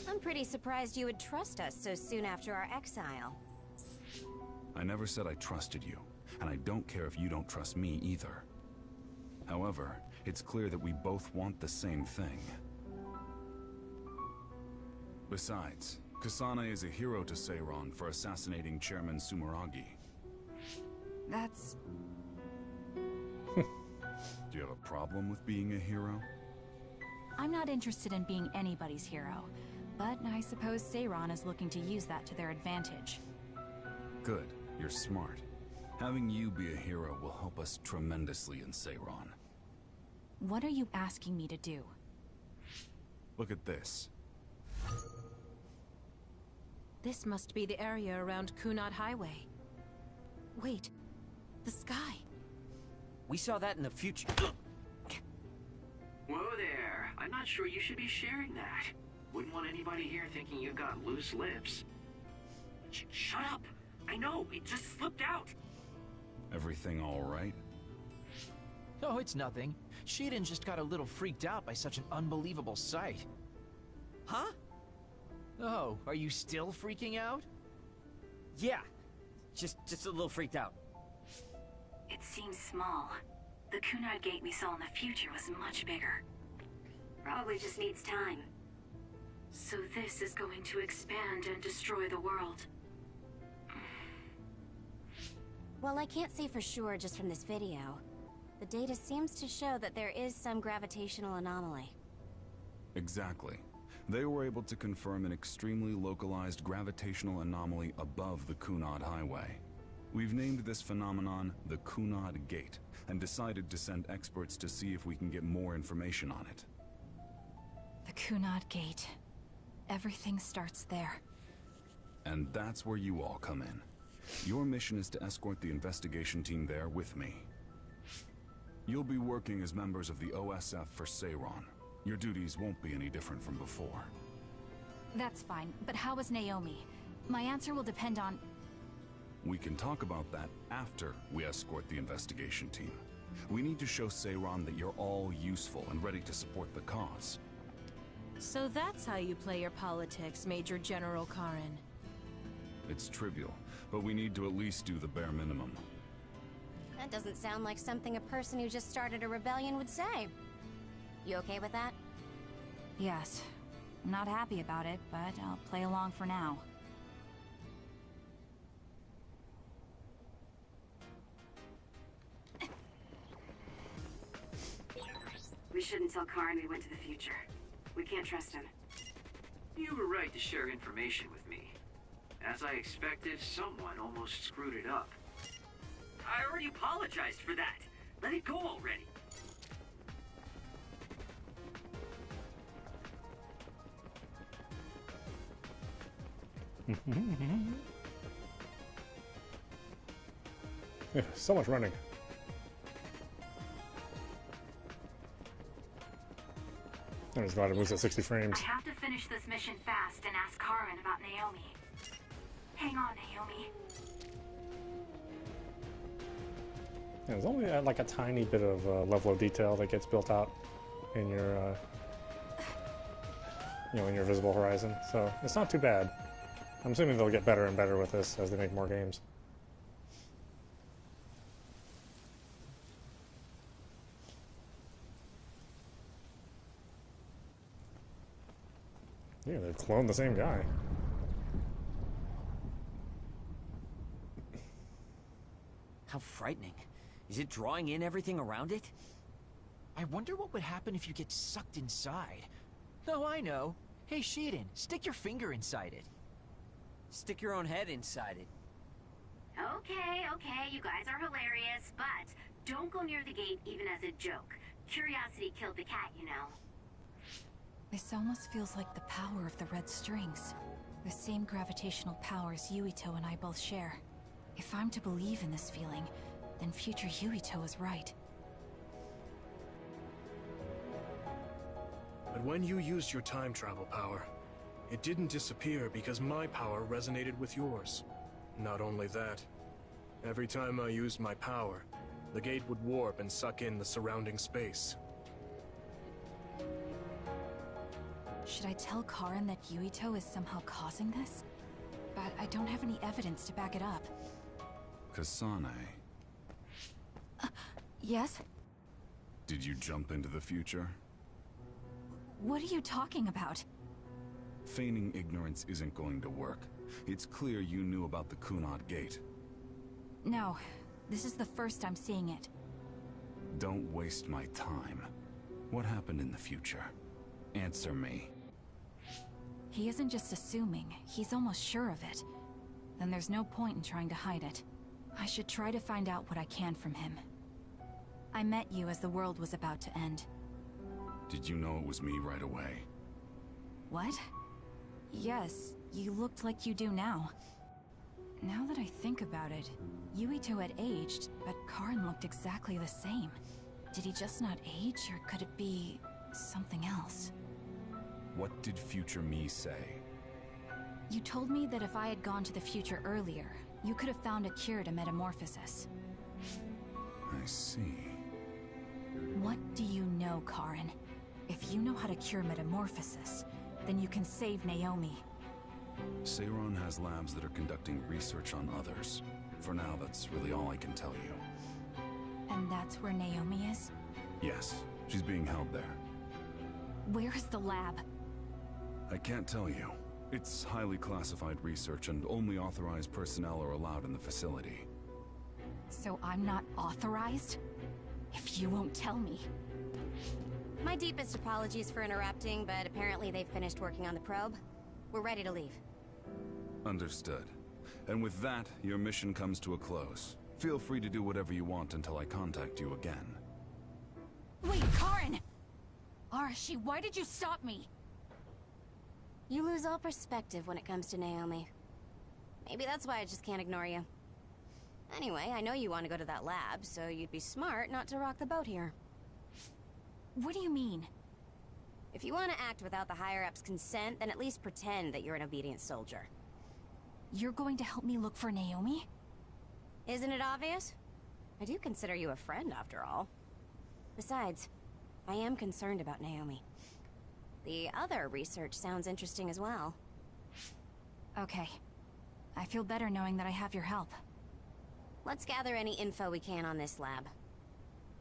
I'm pretty surprised you would trust us so soon after our exile. I never said I trusted you, and I don't care if you don't trust me either. However, it's clear that we both want the same thing. Besides, Kasane is a hero to Seiran for assassinating Chairman Sumeragi. That's... Do you have a problem with being a hero? I'm not interested in being anybody's hero, but I suppose Seiran is looking to use that to their advantage. Good. You're smart. Having you be a hero will help us tremendously in Seiran. What are you asking me to do? Look at this. This must be the area around Kunad Highway. Wait, the sky. We saw that in the future. Whoa there. I'm not sure you should be sharing that. Wouldn't want anybody here thinking you got loose lips. Shut up! I know, it just slipped out! Everything all right? Oh, it's nothing. Shiden just got a little freaked out by such an unbelievable sight. Huh? Oh, are you still freaking out? Yeah. Just a little freaked out. It seems small. The Kunad gate we saw in the future was much bigger. Probably just needs time. So this is going to expand and destroy the world. Well, I can't say for sure just from this video. The data seems to show that there is some gravitational anomaly. Exactly. They were able to confirm an extremely localized gravitational anomaly above the Kunad Highway. We've named this phenomenon the Kunad Gate, and decided to send experts to see if we can get more information on it. The Kunad Gate. Everything starts there. And that's where you all come in. Your mission is to escort the investigation team there with me. You'll be working as members of the OSF for Seiron. Your duties won't be any different from before. That's fine, but how is Naomi? My answer will depend on... We can talk about that after we escort the investigation team. We need to show Seiron that you're all useful and ready to support the cause. So that's how you play your politics, Major General Karen. It's trivial, but we need to at least do the bare minimum. That doesn't sound like something a person who just started a rebellion would say. You okay with that? Yes. I'm not happy about it, but I'll play along for now. We shouldn't tell Karen we went to the future. We can't trust him. You were right to share information with me. As I expected, someone almost screwed it up. I already apologized for that. Let it go already. Yeah, so much running. I'm just glad it moves at 60 frames. I have to finish this mission fast and ask Karen about Naomi. Hang on, Naomi. Yeah, there's only like a tiny bit of level of detail that gets built out in your, in your visible horizon, so it's not too bad. I'm assuming they'll get better and better with this as they make more games. Yeah, they've cloned the same guy. How frightening. Is it drawing in everything around it? I wonder what would happen if you get sucked inside. Oh, I know. Hey, Shiden, stick your finger inside it. Stick your own head inside it. Okay, you guys are hilarious, but don't go near the gate even as a joke. Curiosity killed the cat, you know. This almost feels like the power of the red strings. The same gravitational powers Yuito and I both share. If I'm to believe in this feeling, then future Yuito is right. But when you used your time travel power, it didn't disappear because my power resonated with yours. Not only that, every time I used my power, the gate would warp and suck in the surrounding space. Should I tell Karen that Yuito is somehow causing this? But I don't have any evidence to back it up. Kasane. Yes? Did you jump into the future? What are you talking about? Feigning ignorance isn't going to work. It's clear you knew about the Kunad Gate. No, this is the first I'm seeing it. Don't waste my time. What happened in the future? Answer me. He isn't just assuming, he's almost sure of it. Then there's no point in trying to hide it. I should try to find out what I can from him. I met you as the world was about to end. Did you know it was me right away? What? Yes, you looked like you do now. Now that I think about it, Yuito had aged, but Karen looked exactly the same. Did he just not age, or could it be something else? What did future me say? You told me that if I had gone to the future earlier, you could have found a cure to metamorphosis. I see. What do you know, Karen? If you know how to cure metamorphosis, then you can save Naomi. Seiron has labs that are conducting research on others. For now, that's really all I can tell you. And that's where Naomi is? Yes, she's being held there. Where is the lab? I can't tell you. It's highly classified research and only authorized personnel are allowed in the facility. So I'm not authorized? If you won't tell me. My deepest apologies for interrupting, but apparently they've finished working on the probe. We're ready to leave. Understood. And with that, your mission comes to a close. Feel free to do whatever you want until I contact you again. Wait, Karin! Arashi, why did you stop me? You lose all perspective when it comes to Naomi. Maybe that's why I just can't ignore you. Anyway, I know you want to go to that lab, so you'd be smart not to rock the boat here. What do you mean? If you want to act without the higher-ups' consent, then at least pretend that you're an obedient soldier. You're going to help me look for Naomi? Isn't it obvious? I do consider you a friend, after all. Besides, I am concerned about Naomi. The other research sounds interesting as well. Okay. I feel better knowing that I have your help. Let's gather any info we can on this lab.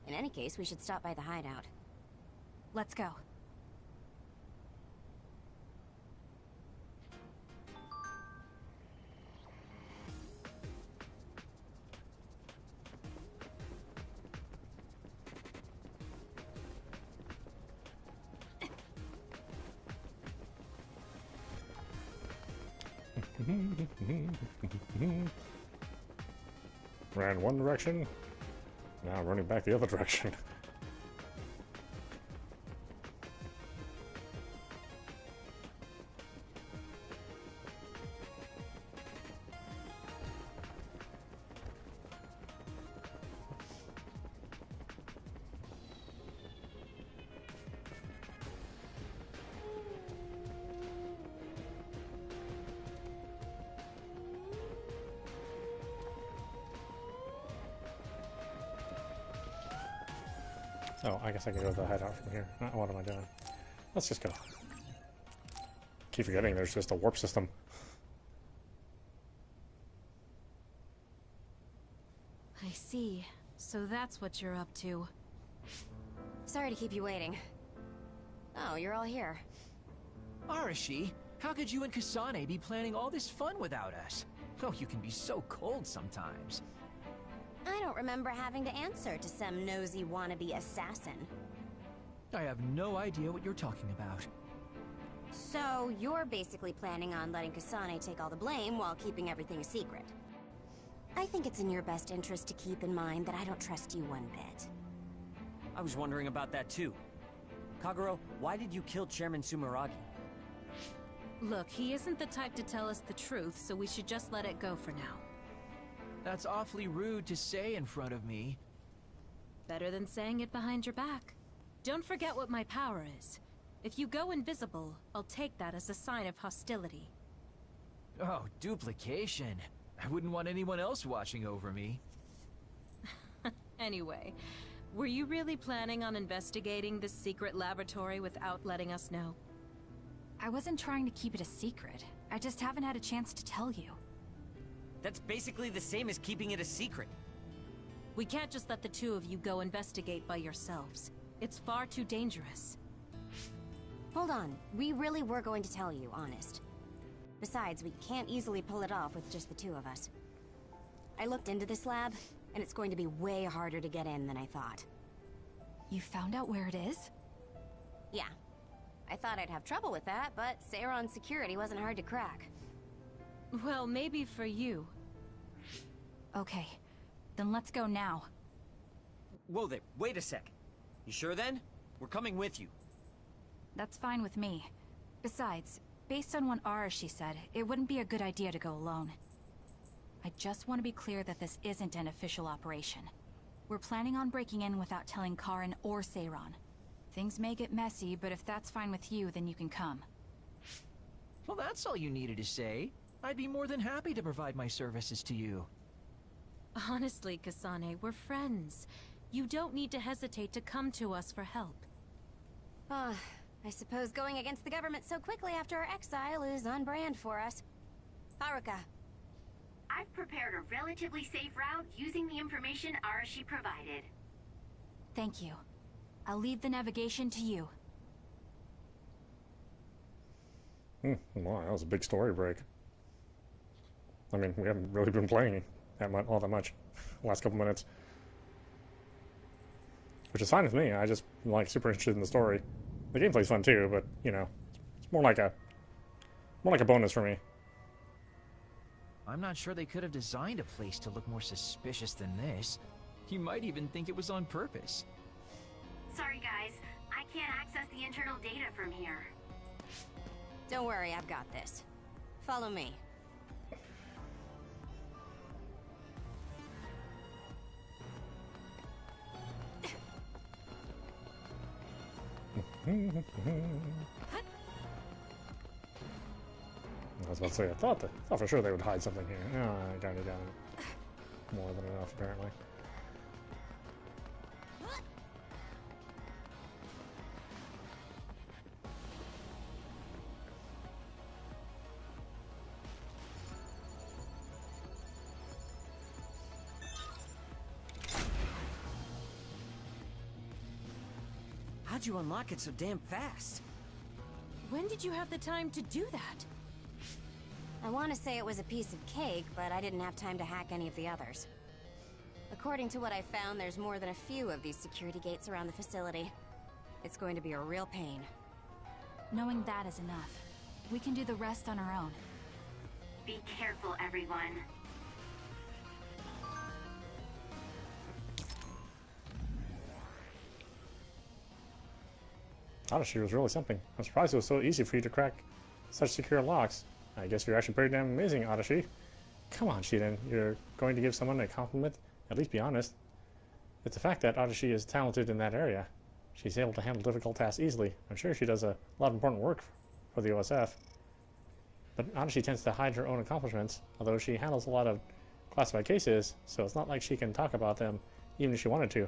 In any case, we should stop by the hideout. Let's go. Ran one direction, now I'm running back the other direction. Oh, I guess I can go to the hideout from here. What am I doing? Let's just go. Keep forgetting there's just a warp system. I see. So that's what you're up to. Sorry to keep you waiting. Oh, you're all here. Arashi, how could you and Kasane be planning all this fun without us? Oh, you can be so cold sometimes. I don't remember having to answer to some nosy wannabe assassin. I have no idea what you're talking about. So, you're basically planning on letting Kasane take all the blame while keeping everything a secret. I think it's in your best interest to keep in mind that I don't trust you one bit. I was wondering about that too. Kagero, why did you kill Chairman Sumeragi? Look, he isn't the type to tell us the truth, so we should just let it go for now. That's awfully rude to say in front of me. Better than saying it behind your back. Don't forget what my power is. If you go invisible, I'll take that as a sign of hostility. Oh, duplication. I wouldn't want anyone else watching over me. Anyway, were you really planning on investigating this secret laboratory without letting us know? I wasn't trying to keep it a secret. I just haven't had a chance to tell you. That's basically the same as keeping it a secret. We can't just let the two of you go investigate by yourselves. It's far too dangerous. Hold on, we really were going to tell you, honest. Besides, we can't easily pull it off with just the two of us. I looked into this lab, and it's going to be way harder to get in than I thought. You found out where it is? Yeah. I thought I'd have trouble with that, but Seiron's security wasn't hard to crack. Well, maybe for you. Okay, then let's go now. Whoa there, wait a sec. You sure then? We're coming with you. That's fine with me. Besides, based on what Arashi said, it wouldn't be a good idea to go alone. I just want to be clear that this isn't an official operation. We're planning on breaking in without telling Karin or Seiron. Things may get messy, but if that's fine with you, then you can come. Well, that's all you needed to say. I'd be more than happy to provide my services to you. Honestly, Kasane, we're friends. You don't need to hesitate to come to us for help. Ah, I suppose going against the government so quickly after our exile is on brand for us. Haruka. I've prepared a relatively safe route using the information Arashi provided. Thank you. I'll leave the navigation to you. Wow, that was a big story break. I mean, we haven't really been playing all that much the last couple minutes. which is fine with me. I just like super interested in the story. The gameplay's fun too, but you know, it's more like a bonus for me. I'm not sure they could have designed a place to look more suspicious than this. You might even think it was on purpose. Sorry guys, I can't access the internal data from here. Don't worry, I've got this. Follow me. I was about to say, I thought for sure they would hide something here. Oh, I got it. More than enough, apparently. How'd you unlock it so damn fast? When did you have the time to do that? I want to say it was a piece of cake, but I didn't have time to hack any of the others. According to what I found, there's more than a few of these security gates around the facility. It's going to be a real pain. Knowing that is enough. We can do the rest on our own. Be careful, everyone. Adachi was really something. I'm surprised it was so easy for you to crack such secure locks. I guess you're actually pretty damn amazing, Adachi. Come on, Shiden. You're going to give someone a compliment? At least be honest. It's the fact that Adachi is talented in that area. She's able to handle difficult tasks easily. I'm sure she does a lot of important work for the OSF. But Adachi tends to hide her own accomplishments, although she handles a lot of classified cases, so it's not like she can talk about them even if she wanted to.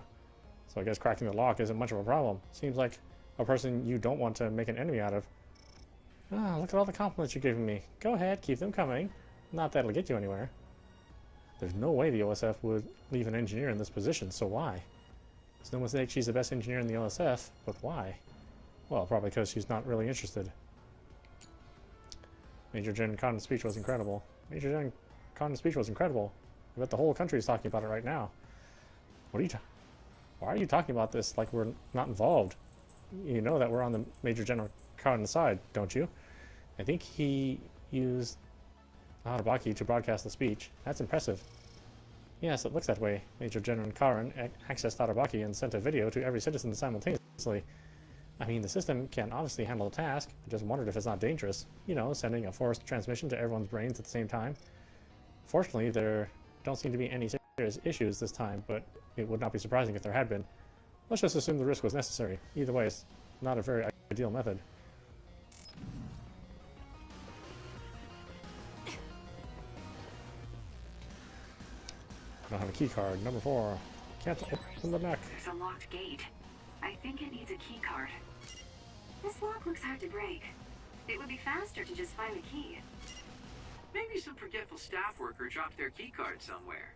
So I guess cracking the lock isn't much of a problem. Seems like a person you don't want to make an enemy out of. Ah, look at all the compliments you're giving me. Go ahead, keep them coming. Not that it'll get you anywhere. There's no way the OSF would leave an engineer in this position, so why? It's no mistake she's the best engineer in the OSF, but why? Well, probably because she's not really interested. Major General Cotton's speech was incredible. Major General Cotton's speech was incredible. I bet the whole country is talking about it right now. What are you Why are you talking about this like we're not involved? You know that we're on the Major General Cotton's side, don't you? I think he used Arabaki to broadcast the speech. That's impressive. Yes, it looks that way. Major General Karan accessed Arabaki and sent a video to every citizen simultaneously. I mean, the system can obviously handle the task. I just wondered if it's not dangerous. You know, sending a forced transmission to everyone's brains at the same time. Fortunately, there don't seem to be any serious issues this time, but it would not be surprising if there had been. Let's just assume the risk was necessary. Either way, it's not a very ideal method. I don't have a key card. Number 4. Can't open the neck. There's a locked gate. I think it needs a key card. This lock looks hard to break. It would be faster to just find the key. Maybe some forgetful staff worker dropped their key card somewhere.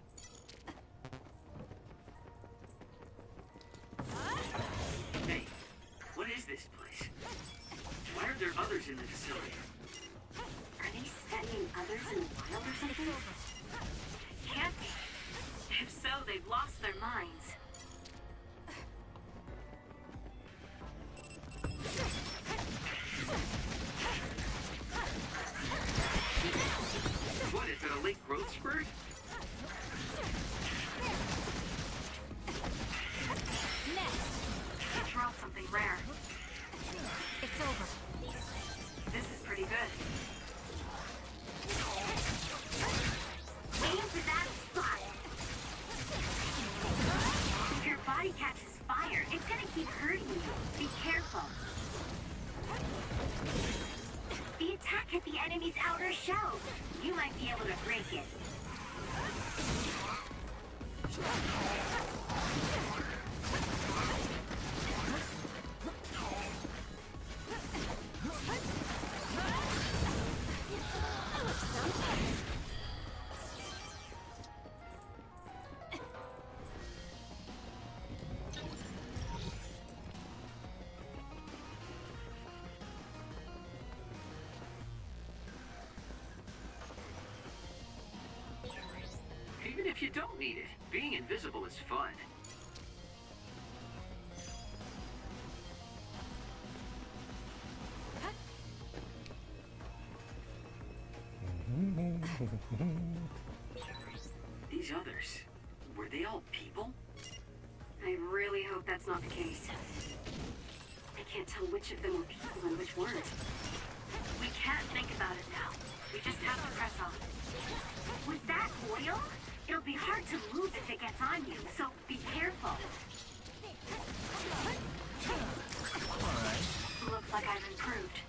Hey, what is this place? Why are there others in the facility? Are they studying others in the wild or something? Can't be. If so, they've lost their minds. What, is it a late growth spurt? Next. Drop something rare. It's over. This is pretty good. Aim for that spot. If your body catches fire, it's gonna keep hurting you. Be careful. The attack hit the enemy's outer shell. You might be able to break it. Even if you don't need it, being invisible is fun. These others, were they all people? I really hope that's not the case. I can't tell which of them were people and which weren't. We can't think about it now. We just have to press on. With that oil, it'll be hard to move if it gets on you, so be careful. Alright. Looks like I've improved.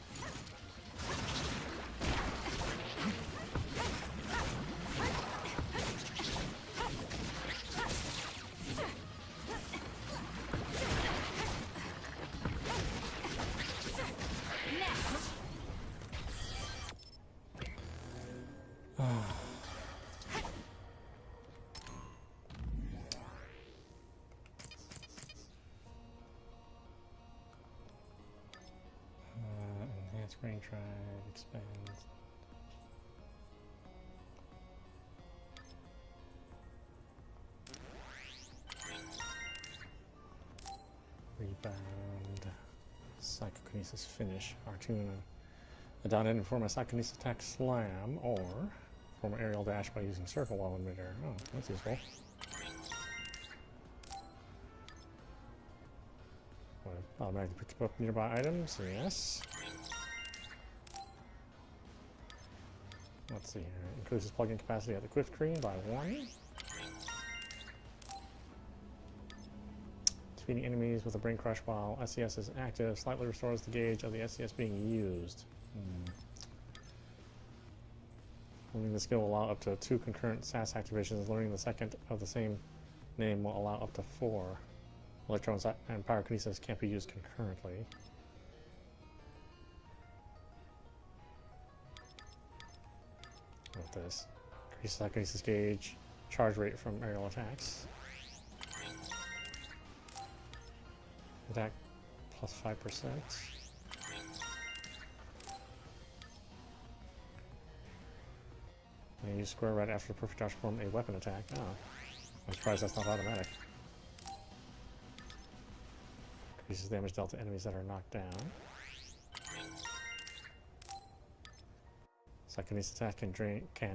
Spring tribe expands. Rebound. Psychokinesis finish. R2. A down and form a psychokinesis attack slam, or form an aerial dash by using circle while in midair. Oh, that's useful. Automatically pick up nearby items, yes. Let's see here. Increases plug-in capacity at the quick screen by 1. Defeating enemies with a brain crush while SCS is active slightly restores the gauge of the SCS being used. Learning the skill will allow up to 2 concurrent SAS activations. Learning the second of the same name will allow up to 4. Electrons and pyrokinesis can't be used concurrently. With this, increase psychokinesis gauge, charge rate from aerial attacks. Attack plus 5%. And use square right after the perfect dodge form a weapon attack. Oh, I'm surprised that's not automatic. Increases damage dealt to enemies that are knocked down. Psychokinesis attack can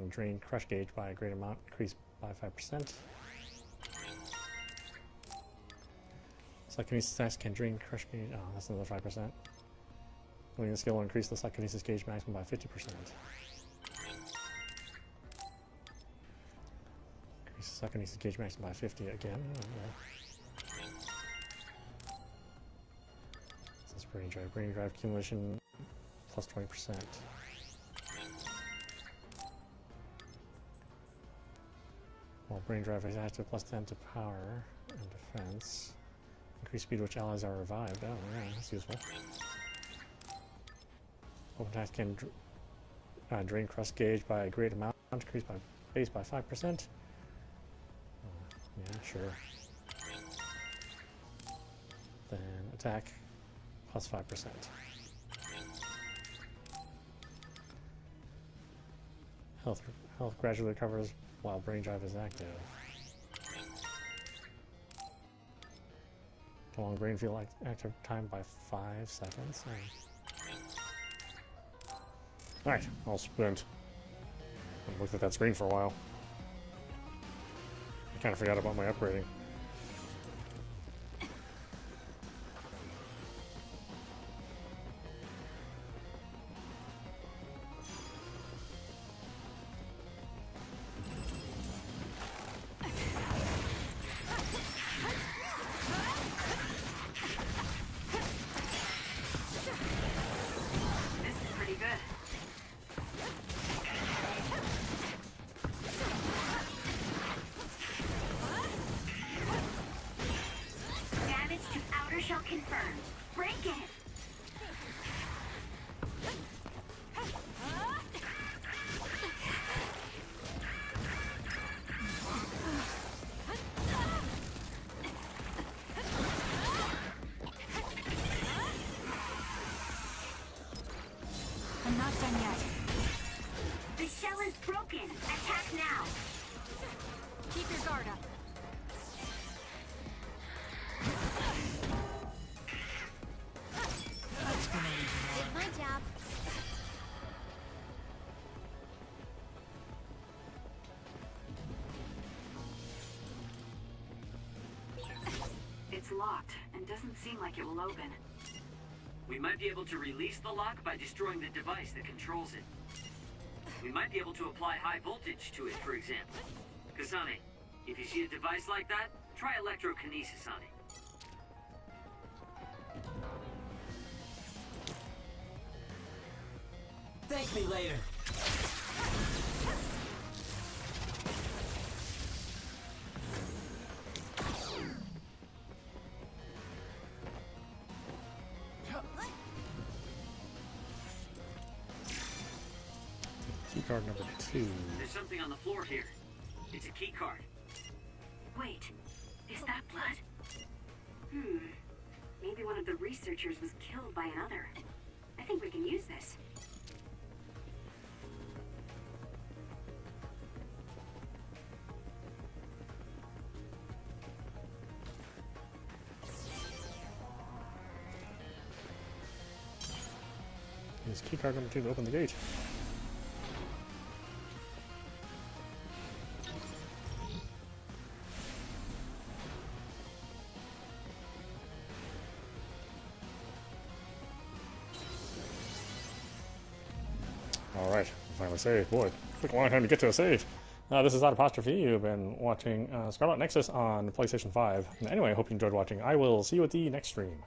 drain crush gauge by a great amount, increased by 5%. Psychokinesis attacks can drain crush gauge. Oh, that's another 5%. Winning the skill will increase the psychokinesis gauge maximum by 50%. Increase the psychokinesis gauge maximum by 50 again. Oh, yeah. This is brain drive. Brain drive accumulation plus 20%. While brain drive is active, plus 10 to power and defense. Increased speed which allies are revived. Oh, yeah, that's useful. Open attacks can drain crush gauge by a great amount, increased by base by 5%. Yeah, sure. Then attack plus 5%. Health gradually recovers while brain drive is active. Prolong brain field active time by 5 seconds. Alright, I'll sprint. I looked at that screen for a while. I kind of forgot about my upgrading. I'm not done yet. The shell is broken. Attack now. Keep your guard up. locked and doesn't seem like it will open. We might be able to release the lock by destroying the device that controls it. We might be able to apply high voltage to it, for example. Kasane, if you see a device like that, try electrokinesis on it. Thank me later. Keycard number 2. There's something on the floor here. It's a key card. Wait, is that blood? Maybe one of the researchers was killed by another. I think we can use this. Use keycard number 2 to open the gate. Alright, finally saved. Boy, took a long time to get to a save. This is audap. You've been watching Scarlet Nexus on PlayStation 5. And anyway, I hope you enjoyed watching. I will see you at the next stream.